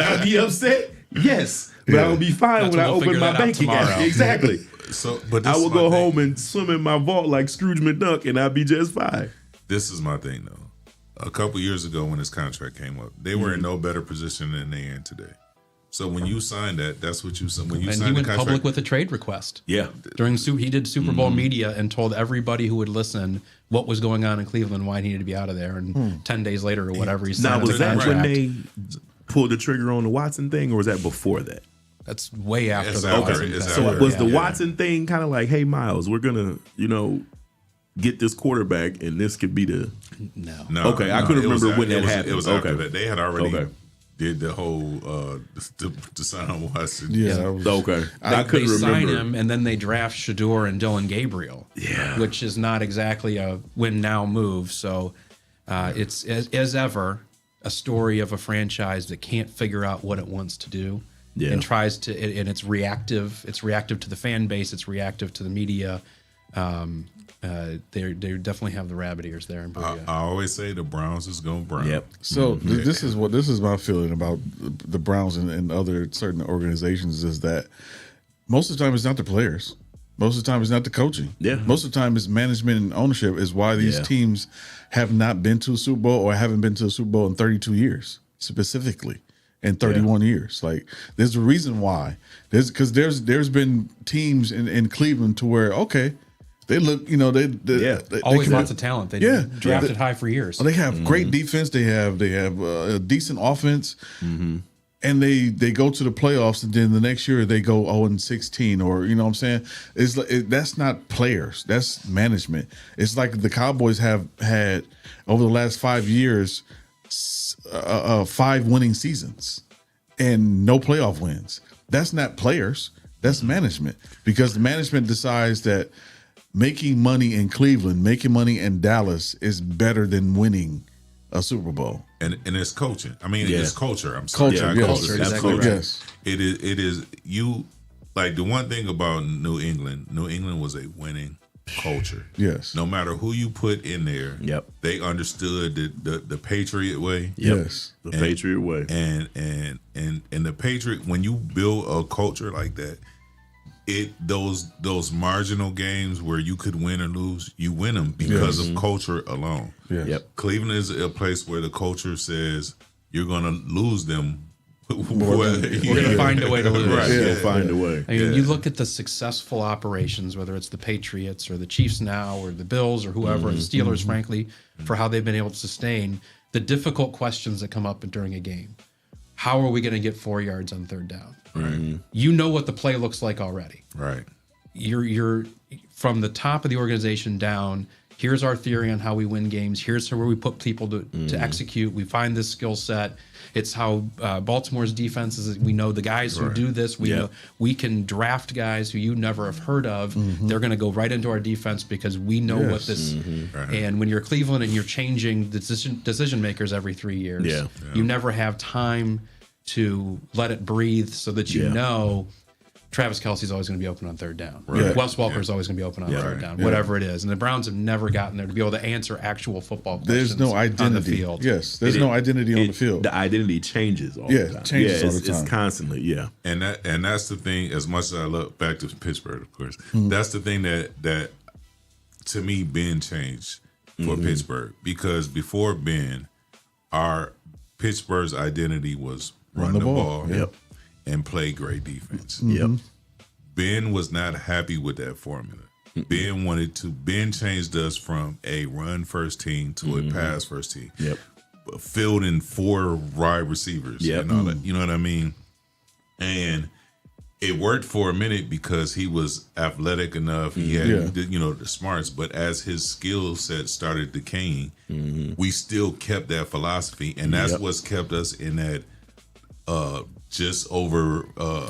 I be upset? Yes. But I would be fine when I open my bank account. Exactly. But I would go home and swim in my vault like Scrooge McDuck, and I'd be just fine. This is my thing, though. A couple years ago, when his contract came up, they were in no better position than they are in today. So when you signed that, that's what you signed. When you And signed he the went contract, public with a trade request. Yeah. He did Super Bowl media and told everybody who would listen what was going on in Cleveland, why he needed to be out of there. And 10 days later or whatever, he signed Now, was a that contract. when they pulled the trigger on the Watson thing, or was that before that? That's way after It's that. after. Watson It's thing. So after. was the Watson thing kind of like, hey, Miles, we're going to, get this quarterback, and this could be the... No. Okay, I couldn't it was remember when it that was- happened. It was after Okay. that. They had already Okay. did the whole Deshaun Watson. Yeah. that was- Okay. I They couldn't sign remember. him, and then they draft Shedeur and Dylan Gabriel, which is not exactly a win-now move. So it's, as ever, a story of a franchise that can't figure out what it wants to do and tries to, and it's reactive. It's reactive to the fan base. It's reactive to the media. They definitely have the rabbit ears there in Berea. I always say the Browns is going brown. Yep. So this is my feeling about the Browns and other certain organizations is that most of the time it's not the players. Most of the time it's not the coaching. Yeah. Most of the time it's management and ownership is why these teams have not been to a Super Bowl or haven't been to a Super Bowl in 32 years specifically. In 31 years, like there's a reason why. There's been teams in Cleveland to where they look, they Always can- lots of talent. They drafted high for years. They have great defense. They have a decent offense, and they go to the playoffs. And then the next year they go 0-16, or what I'm saying. It's like, that's not players. That's management. It's like the Cowboys have had over the last 5 years 5 winning seasons and no playoff wins. That's not players. That's management, because the management decides that making money in Cleveland, making money in Dallas is better than winning a Super Bowl. And it's coaching. I mean, it's culture. I'm Culture, sorry. yes. Culture. It's Exactly culture. right. Yes. It is you. Like, the one thing about New England was a winning culture. Yes. No matter who you put in there, Yep. they understood the Patriot way. Yes. The Patriot way. And the Patriot, when you build a culture like that, those marginal games where you could win or lose, you win them because of culture alone. Yes. Yep. Cleveland is a place where the culture says you're going to lose them. We're going to find a way to lose. Right. Yeah, find a way. I mean, you look at the successful operations, whether it's the Patriots or the Chiefs now or the Bills or whoever, the Steelers, frankly, for how they've been able to sustain the difficult questions that come up during a game. How are we going to get 4 yards on third down? Right. You know what the play looks like already. Right. You're from the top of the organization down. Here's our theory on how we win games. Here's where we put people to execute. We find this skill set. It's how Baltimore's defense is. We know the guys who do this. We know we can draft guys who you never have heard of. They're going to go right into our defense because we know what this. And when you're Cleveland and you're changing the decision makers every 3 years, you never have time to let it breathe so that you know Travis Kelce's always going to be open on third down. Right. Wes Welker's always going to be open on third down, whatever it is. And the Browns have never gotten there to be able to answer actual football questions. There's no identity on the field. Yes, there's no identity on the field. The identity changes all the time. Changes all the time. It's constantly, And that's the thing. As much as I look back to Pittsburgh, of course, that's the thing that to me Ben changed for Pittsburgh, because before Ben, our Pittsburgh's identity was run the ball. And play great defense. Ben was not happy with that formula. Ben changed us from a run first team to a pass first team. Fielding 4 wide receivers and all that. You know what I mean? And it worked for a minute because he was athletic enough. He had the smarts, but as his skill set started decaying, we still kept that philosophy, and that's what's kept us in that just over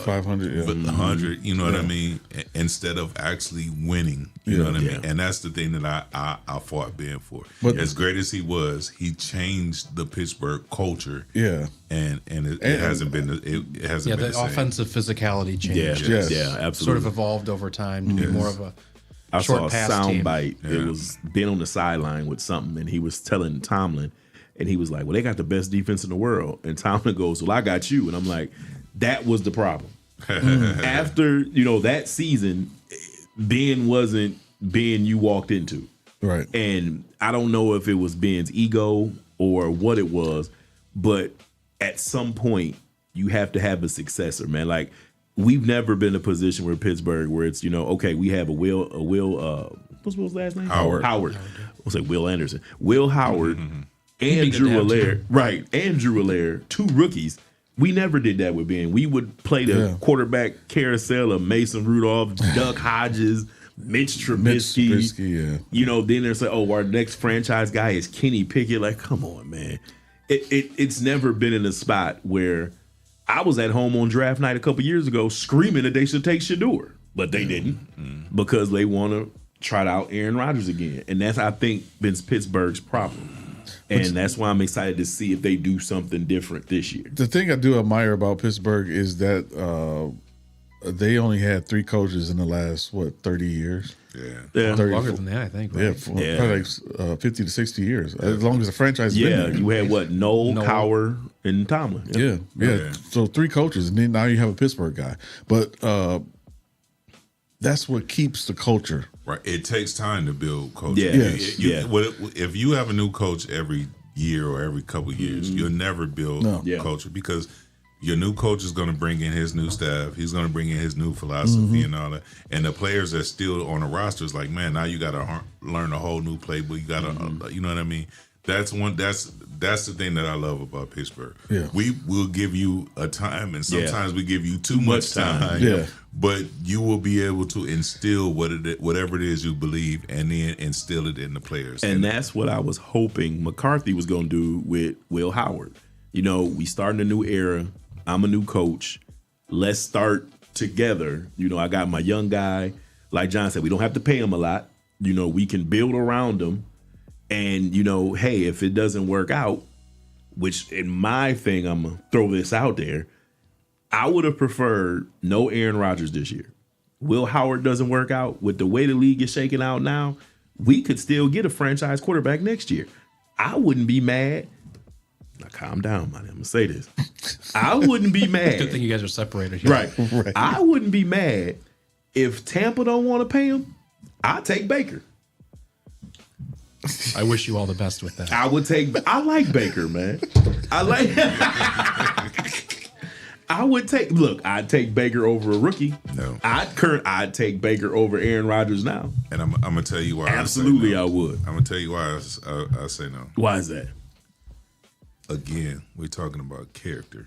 500, 100. You know what I mean? Instead of actually winning. You know what I mean? And that's the thing that I fought Ben for. But as great as he was, he changed the Pittsburgh culture. Yeah, and it hasn't been it hasn't been the same. Offensive physicality changed. Yeah, absolutely. Sort of evolved over time to be more of a I short saw a pass sound team. bite. It was Ben on the sideline with something, and he was telling Tomlin, and he was like, "Well, they got the best defense in the world." And Tomlin goes, "Well, I got you." And I'm like, "That was the problem." After that season, Ben wasn't Ben you walked into, right? And I don't know if it was Ben's ego or what it was, but at some point you have to have a successor, man. Like, we've never been in a position where Pittsburgh where it's, okay, we have a Will what's Will's last name? Howard. We'll say Will Anderson. Will Howard and Drew Allaire. Right. And Drew Allaire, 2 rookies. We never did that with Ben. We would play the quarterback carousel of Mason Rudolph, Duck Hodges, Mitch Trubisky. Then there's like, our next franchise guy is Kenny Pickett. Like, come on, man. It's never been in a spot where I was at home on draft night a couple years ago screaming that they should take Shedeur, but they didn't because they want to try out Aaron Rodgers again. And that's, I think, been Pittsburgh's problem. And that's why I'm excited to see if they do something different this year. The thing I do admire about Pittsburgh is that they only had 3 coaches in the last 30 years. Yeah, 30, longer than that, I think. Right? Probably like 50 to 60 years, as long as the franchise. Has been there. You had Noel, Cowher, and Tomlin. Yeah. So 3 coaches, and then now you have a Pittsburgh guy, but that's what keeps the culture. Right. It takes time to build culture. Yes. If you have a new coach every year or every couple of years, you'll never build culture because your new coach is going to bring in his new staff. He's going to bring in his new philosophy and all that. And the players that are still on the roster is like, man, now you got to learn a whole new playbook. You got to, you know what I mean? That's the thing that I love about Pittsburgh. Yeah. We will give you a time, and sometimes we give you too much time. Yeah. But you will be able to instill whatever it is you believe, and then instill it in the players. And that's what I was hoping McCarthy was going to do with Will Howard. We starting a new era. I'm a new coach. Let's start together. I got my young guy. Like John said, we don't have to pay him a lot. We can build around him. And, hey, if it doesn't work out, which in my thing, I'm going to throw this out there, I would have preferred no Aaron Rodgers this year. Will Howard doesn't work out. With the way the league is shaking out now, we could still get a franchise quarterback next year. I wouldn't be mad. Now, calm down, man. I'm going to say this. I wouldn't be mad. Good thing you guys are separated here. Right. I wouldn't be mad if Tampa don't want to pay him. I'll take Baker. I wish you all the best with that. I like Baker, man. I'd take Baker over a rookie. No. I'd take Baker over Aaron Rodgers now. And I'm going to tell you why. Absolutely, I would. I'm going to tell you why I say no. Why is that? Again, we're talking about character.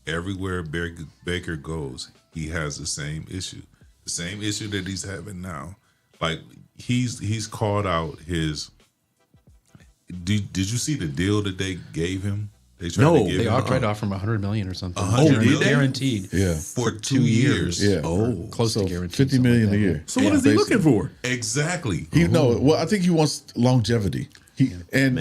Everywhere Baker goes, he has the same issue. The same issue that he's having now. Like, he's called out his... Did you see the deal that they gave him? They tried to offer him $100 million or something. Guaranteed. Yeah, for 2 years. Yeah. Close to guaranteed. $50 million a year. So what is he looking for? Exactly. I think he wants longevity. And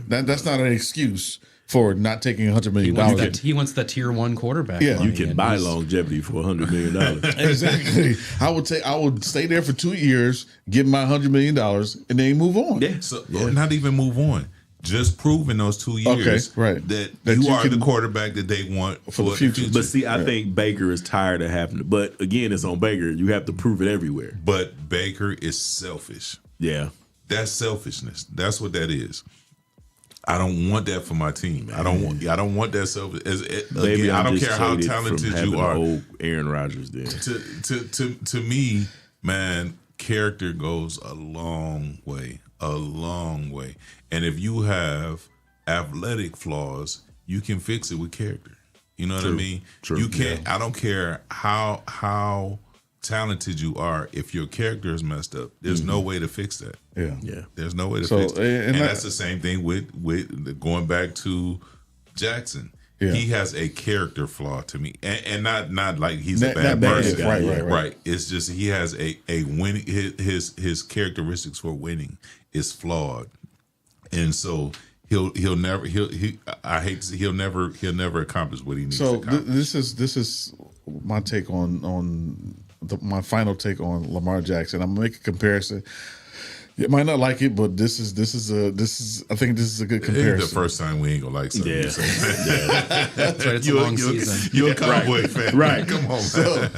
that's not an excuse for not taking $100 million. He wants the tier 1 quarterback. Yeah, you can buy longevity for $100 million. Exactly. I would stay there for 2 years, get my $100 million, and then move on. Yeah. So not even move on. Just prove in those 2 years that you are the quarterback that they want for the future. But see, I think Baker is tired of having to. But again, it's on Baker. You have to prove it everywhere. But Baker is selfish. Yeah. That's selfishness. That's what that is. I don't want that for my team. I don't want that selfish. Again, I don't care how talented you are. Old Aaron Rodgers did. To me, man, character goes a long way. A long way. And if you have athletic flaws, you can fix it with character. You know what I mean? True. You can't. Yeah. I don't care how talented you are. If your character is messed up, there's no way to fix that. Yeah. There's no way to fix it. And that's the same thing with going back to Jackson. Yeah. He has a character flaw to me, and not like he's a Not bad bad, person. right. It's just he has a winning. His characteristics for winning is flawed, and so he'll never accomplish what he needs. So to accomplish. this is my take on my final take on Lamar Jackson. I'm gonna make a comparison. You might not like it, but this is I think this is a good comparison. It's the first time we ain't gonna like something. Yeah. That's right. It's a long season. You're a Cowboy fan, right? Come on, man.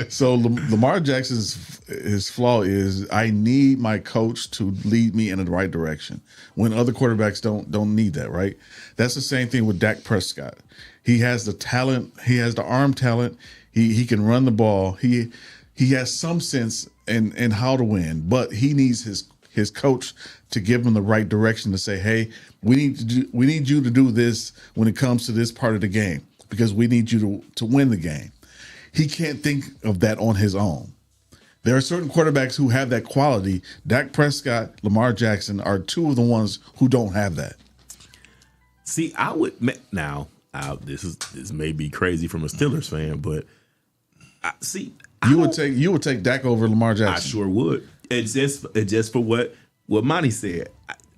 So Lamar Jackson's his flaw is I need my coach to lead me in the right direction when other quarterbacks don't need that, right? That's the same thing with Dak Prescott. He has the talent, he has the arm talent, he can run the ball, he has some sense in how to win, but he needs his coach to give him the right direction to say, hey, we need you to do this when it comes to this part of the game because we need you to win the game. He can't think of that on his own. There are certain quarterbacks who have that quality. Dak Prescott, Lamar Jackson are two of the ones who don't have that. See, I would now. This may be crazy from a Steelers fan, but You would take Dak over Lamar Jackson. I sure would. It's just for what Monty said.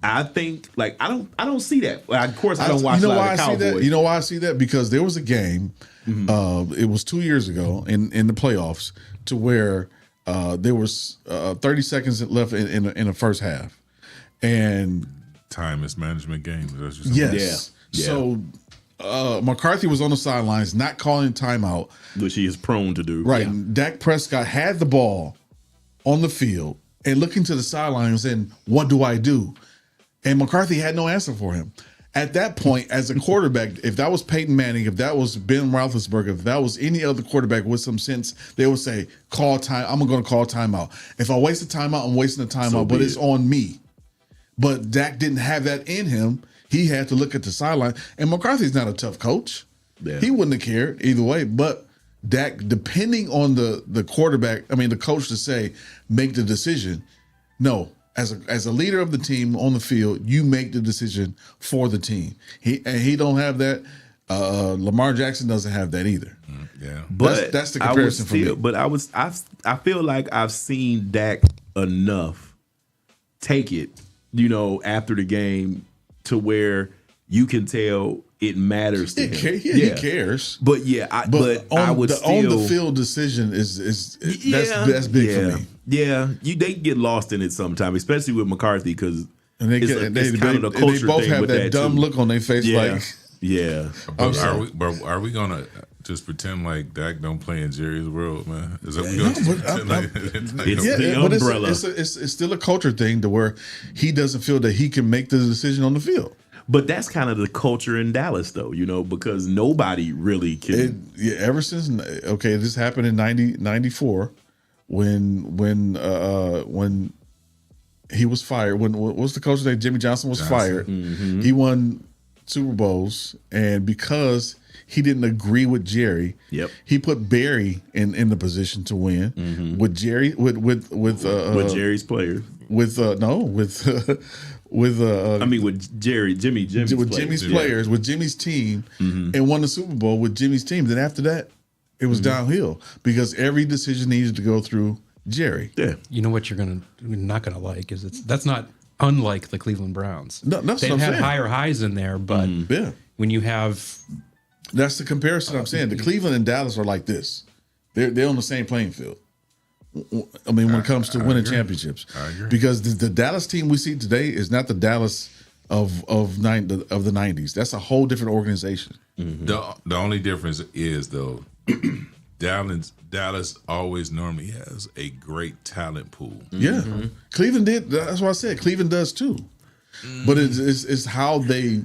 I think I don't see that. Of course, I don't watch a lot of Cowboys. You know why I see that? Because there was a game. It was 2 years ago in the playoffs to where there was 30 seconds left in the first half, and Time is management game. yes. Yeah. So McCarthy was on the sidelines, not calling timeout, which he is prone to do. right? Yeah. And Dak Prescott had the ball on the field and looking to the sidelines and what do I do? And McCarthy had no answer for him. At that point, as a quarterback, if that was Peyton Manning, if that was Ben Roethlisberger, if that was any other quarterback with some sense, they would say, call time. I'm going to call timeout. If I waste a timeout, I'm wasting a timeout, but it's on me. But Dak didn't have that in him. He had to look at the sideline. And McCarthy's not a tough coach. Yeah. He wouldn't have cared either way. But Dak, depending on the quarterback, the coach to say, make the decision. No, as a leader of the team on the field, you make the decision for the team. He don't have that. Lamar Jackson doesn't have that either. Yeah, but that's the comparison for me. But I feel like I've seen Dak enough take it, after the game to where you can tell it matters to him. He cares. But I would still, on the field decision is that's big for me. Yeah, they get lost in it sometimes, especially with McCarthy because they both have that dumb look on their face. Yeah. Are we gonna just pretend like Dak don't play in Jerry's world, man? Is that we gonna pretend the umbrella? It's still a culture thing to where he doesn't feel that he can make the decision on the field. But that's kind of the culture in Dallas, though, because nobody really can. Ever since this happened in 94 when he was fired. When what was the coach's name? Jimmy Johnson was fired. Mm-hmm. He won Super Bowls, and because he didn't agree with Jerry, he put Barry in the position to win with Jerry with Jerry's players. With Jimmy's players, with Jimmy's team, and won the Super Bowl with Jimmy's team. Then after that, it was downhill because every decision needed to go through Jerry. Yeah, you know what you're not gonna like is that's not unlike the Cleveland Browns. No, that's they've what I'm had saying. higher highs in there, but when you have, that's the comparison I'm saying. The Cleveland and Dallas are like this. They're on the same playing field. When it comes to winning championships, because the Dallas team we see today is not the Dallas of the 90s. That's a whole different organization. The only difference is though, Dallas always normally has a great talent pool. Yeah, Cleveland did. That's what I said. Cleveland does too, but it's how they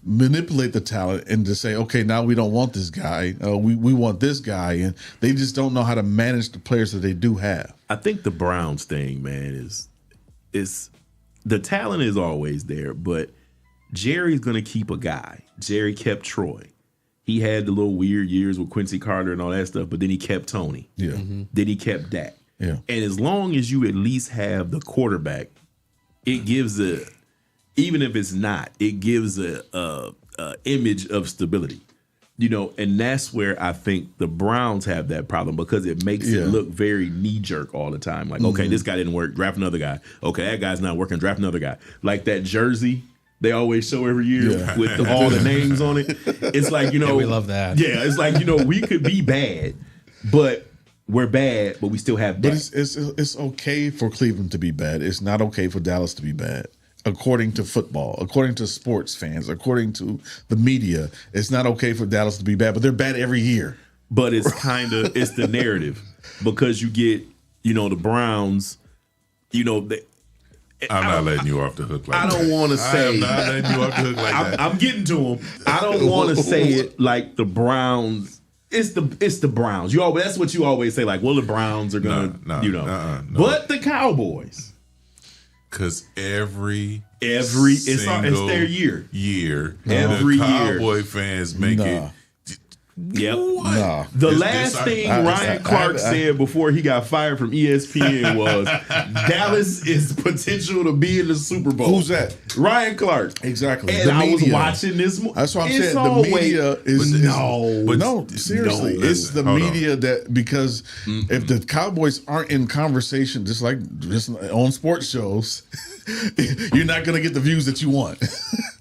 manipulate the talent and to say, okay, now we don't want this guy. We want this guy, and they just don't know how to manage the players that they do have. I think the Browns thing, man, is the talent is always there, but Jerry's going to keep a guy. Jerry kept Troy. He had the little weird years with Quincy Carter and all that stuff, but then he kept Tony. Yeah. Then he kept Dak. Yeah. And as long as you at least have the quarterback, it gives even if it's not, it gives a image of stability. And that's where I think the Browns have that problem because it makes it look very knee-jerk all the time. Like, okay, this guy didn't work, draft another guy. Okay, that guy's not working, draft another guy. Like that jersey they always show every year with all the names on it. It's like, we love that. Yeah, it's like, we could be bad, but we're bad, but we still have bad. But it's okay for Cleveland to be bad. It's not okay for Dallas to be bad. According to football, according to sports fans, according to the media, it's not okay for Dallas to be bad, but they're bad every year. But it's it's the narrative because you get, the Browns, I'm not letting you off the hook like that. I don't want to say. I'm not letting you off the hook like that. I'm getting to them. I don't want to say it like the Browns. It's the Browns. That's what you always say. Like, well, the Browns are gonna, no. But the Cowboys. Because every it's their year. Every the year, Cowboy fans make it. Yep. Nah. The last thing Ryan Clark said before he got fired from ESPN was Dallas is potential to be in the Super Bowl. Who's that? Ryan Clark. Exactly. And I was watching this. That's what I'm saying. The media seriously, it's the media that because if the Cowboys aren't in conversation, just on sports shows, you're not going to get the views that you want.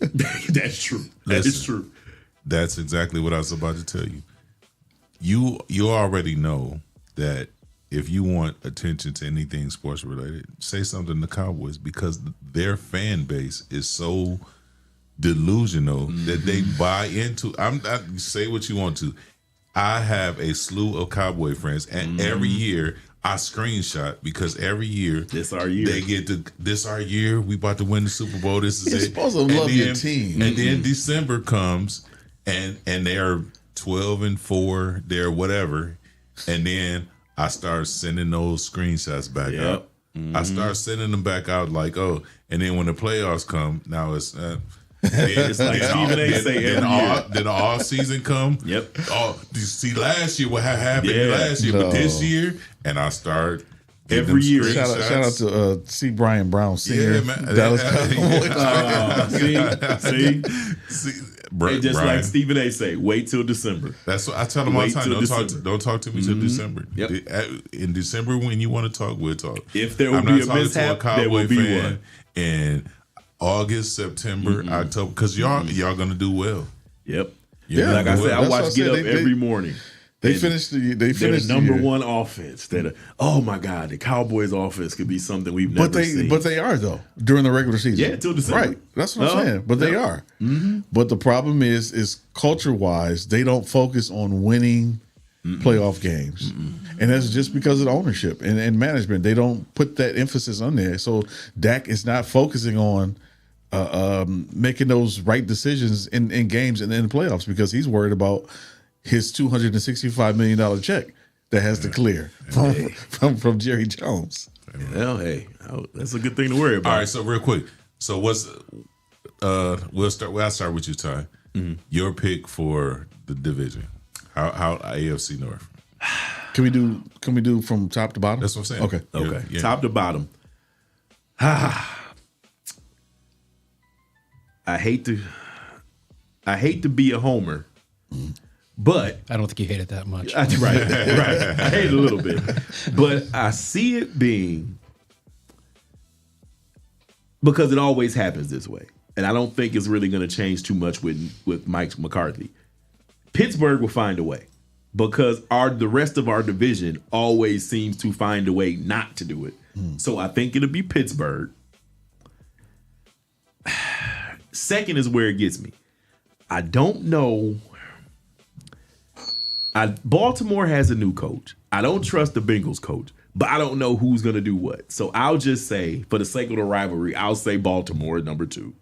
That's true. That is true. That's exactly what I was about to tell you. You already know that if you want attention to anything sports related, say something to Cowboys because their fan base is so delusional that they buy into. Say what you want to. I have a slew of Cowboy friends, and every year I screenshot because every year this our year they get this our year. We about to win the Super Bowl. This is You're it. supposed to love your team, and then December comes. And they're 12-4, they're whatever, and then I start sending those screenshots back out. I start sending them back out like, and then when the playoffs come, now it's it's like Stephen A. say every year. Then the off season come. Yep. Oh, you see last year what happened last year, but this year, and I start. Every year, shout out to C. Brian Brown Sr. Yeah, man. Dallas see. Just Brian. Like Stephen A. say, wait till December. That's what I tell them all the time. Don't talk to me till December. Yep. In December, when you want to talk, we'll talk. If there will be a mishap, there will be one. In August, September, October, because y'all gonna do well. Yep. Like I said, I watch Get Up every morning. They finished the number one offense. Oh my God, the Cowboys offense could be something we've never seen. But they are though during the regular season. Yeah, till December. Right. That's what I'm saying. But they are. Mm-hmm. But the problem is culture wise, they don't focus on winning playoff games, and that's just because of the ownership and management. They don't put that emphasis on there. So Dak is not focusing on making those right decisions in games and in the playoffs because he's worried about his $265 million check that has to clear from Jerry Jones. Well, hey, that's a good thing to worry about. All right, so real quick. So what's I'll start with you, Ty. Your pick for the division. How AFC North? Can we do from top to bottom? That's what I'm saying. Okay. Yeah. Top to bottom. I hate to be a homer. But I don't think you hate it that much. Right. I hate it a little bit. But I see it being because it always happens this way. And I don't think it's really going to change too much with Mike McCarthy. Pittsburgh will find a way because the rest of our division always seems to find a way not to do it. So I think it'll be Pittsburgh. Second is where it gets me. I don't know. Baltimore has a new coach. I don't trust the Bengals coach, but I don't know who's going to do what. So I'll just say, for the sake of the rivalry, I'll say Baltimore at number 2.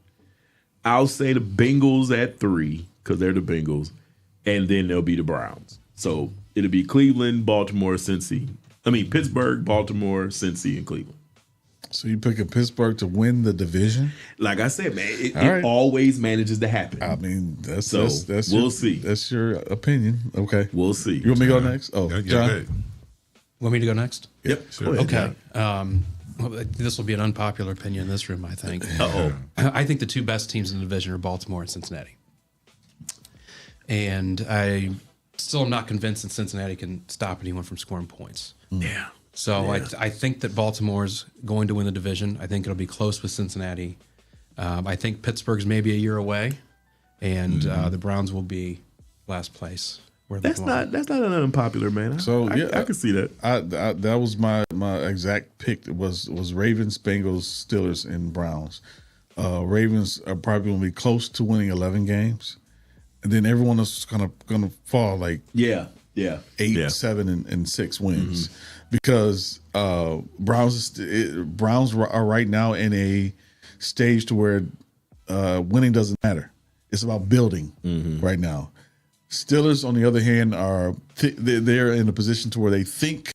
I'll say the Bengals at 3 because they're the Bengals, and then there'll be the Browns. So it'll be Cleveland, Baltimore, Pittsburgh, Baltimore, Cincy, and Cleveland. So you picking Pittsburgh to win the division? Like I said, man, it always manages to happen. I mean, that's we'll see. That's your opinion. Okay, we'll see. You want me to go next? Oh, John, want me to go next? Yep. Sure. Okay. Well, this will be an unpopular opinion in this room, I think. Uh-oh. I think the two best teams in the division are Baltimore and Cincinnati. and I still am not convinced that Cincinnati can stop anyone from scoring points. Yeah. So I think that Baltimore's going to win the division. I think it'll be close with Cincinnati. I think Pittsburgh's maybe a year away, and the Browns will be last place. That's not an unpopular, man. So I can see that. That was my exact pick. It was Ravens, Bengals, Steelers, and Browns. Ravens are probably going to be close to winning 11 games, and then everyone else is gonna fall like 8, 7, and 6 wins because Browns are right now in a stage to where winning doesn't matter. It's about building right now. Steelers, on the other hand, they're in a position to where they think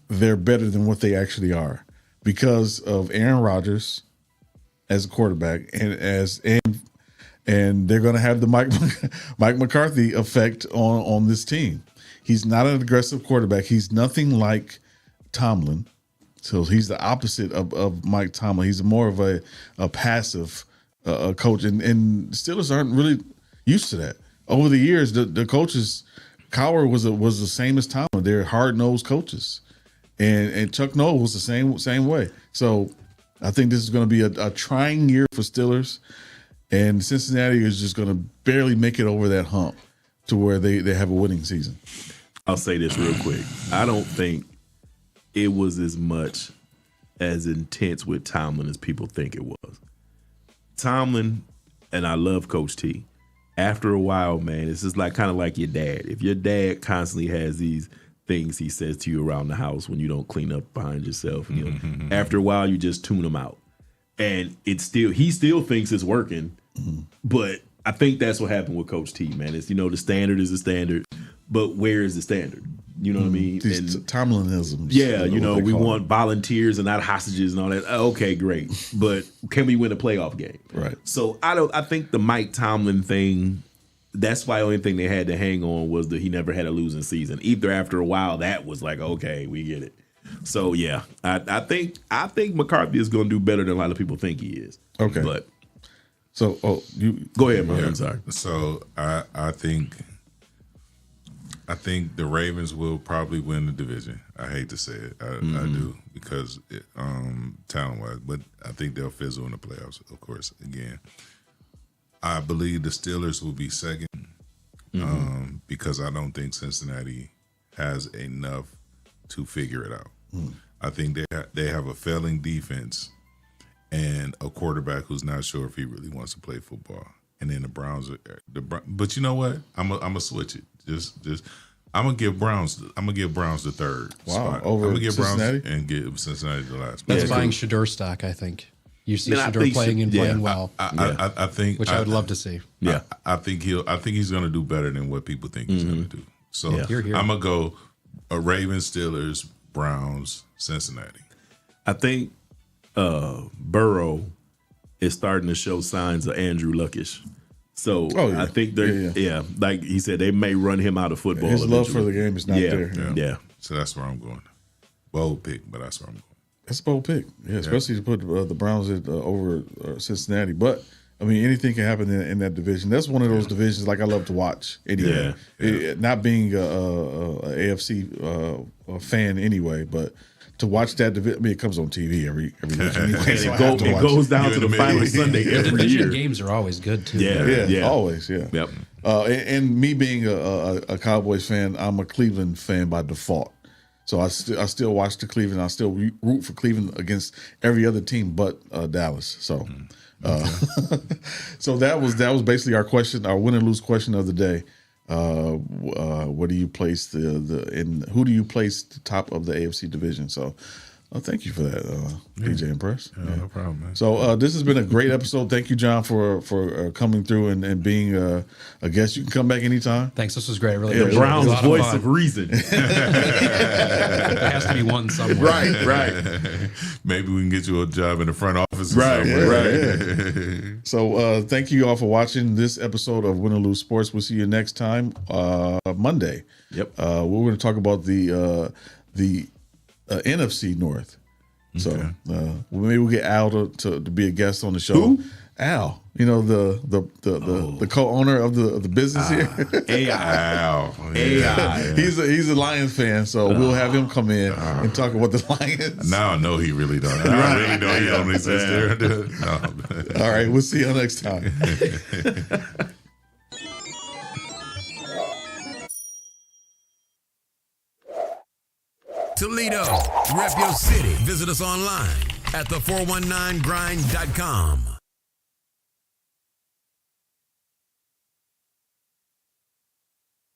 they're better than what they actually are because of Aaron Rodgers as a quarterback, and they're going to have the Mike McCarthy effect on this team. He's not an aggressive quarterback. He's nothing like Tomlin, so he's the opposite of Mike Tomlin. He's more of a passive coach, and Steelers aren't really used to that. Over the years, the coaches, Cowher was the same as Tomlin. They're hard-nosed coaches, and Chuck Noll was the same way. So I think this is going to be a trying year for Steelers, and Cincinnati is just going to barely make it over that hump to where they have a winning season. I'll say this real quick. I don't think it was as much as intense with Tomlin as people think it was. Tomlin, and I love Coach T. After a while, man, it's just kind of like your dad. If your dad constantly has these things he says to you around the house when you don't clean up behind yourself, after a while you just tune him out, and he still thinks it's working. But I think that's what happened with Coach T, man. It's the standard is the standard, but where is the standard? You know what I mean? These Tomlinisms. Yeah, we want volunteers and not hostages and all that. Okay, great. But can we win a playoff game? Right. So I think the Mike Tomlin thing, that's why the only thing they had to hang on was that he never had a losing season. Either after a while, that was like, okay, we get it. So yeah, I think McCarthy is going to do better than a lot of people think he is. Okay. But so you go ahead, man. Yeah. I'm sorry. So I think the Ravens will probably win the division. I hate to say it, I do, because talent-wise, but I think they'll fizzle in the playoffs. Of course, again, I believe the Steelers will be second because I don't think Cincinnati has enough to figure it out. I think they have a failing defense and a quarterback who's not sure if he really wants to play football. And then the Browns but you know what? I'm gonna switch it. Just I'm gonna give Browns the third spot. Over I'm gonna give Cincinnati? Browns and give Cincinnati the last. That's buying Shedeur stock, I think. You see Shedeur playing well, I think, which I would love to see. Yeah, I think he's gonna do better than what people think he's gonna do. So Here. I'm gonna go Ravens, Steelers, Browns, Cincinnati. I think Burrow is starting to show signs of Andrew Luckish. So I think they're like he said, they may run him out of football. His eventually. love for the game is not there. Yeah. So that's where I'm going. Bold pick, but that's where I'm going. That's a bold pick. Yeah, especially to put the Browns over Cincinnati. But I mean, anything can happen in that division. That's one of those divisions like I love to watch anyway. Not being a AFC fan anyway, but to watch that division, I mean, it comes on TV every week anyway. And it goes down to the final Sunday every year. Games are always good too. Yeah, always. Yeah. Yep. And me being a Cowboys fan, I'm a Cleveland fan by default. So I still watch the Cleveland. I still root for Cleveland against every other team but Dallas. So, so that was basically our question, our win and lose question of the day. Where do you place who do you place the top of the AFC division? So thank you for that, DJ and Press. No problem, man. So this has been a great episode. Thank you, John, for coming through and being a guest. You can come back anytime. Thanks. This was great. I really The appreciate it. It was Browns' a lot voice fun. of reason. There has to be one somewhere. Right. Maybe we can get you a job in the front office. Right. So thank you all for watching this episode of Win or Lose Sports. We'll see you next time, Monday. Yep. We're going to talk about the NFC North. So maybe we'll get Al to be a guest on the show. Who? Al, the co-owner of the business here. AI. AI. He's a Lions fan, so we'll have him come in and talk about the Lions. Now I know he really don't. I really know he only sits there. No. All right, we'll see you next time. Toledo, rep your city. Visit us online at the419grind.com.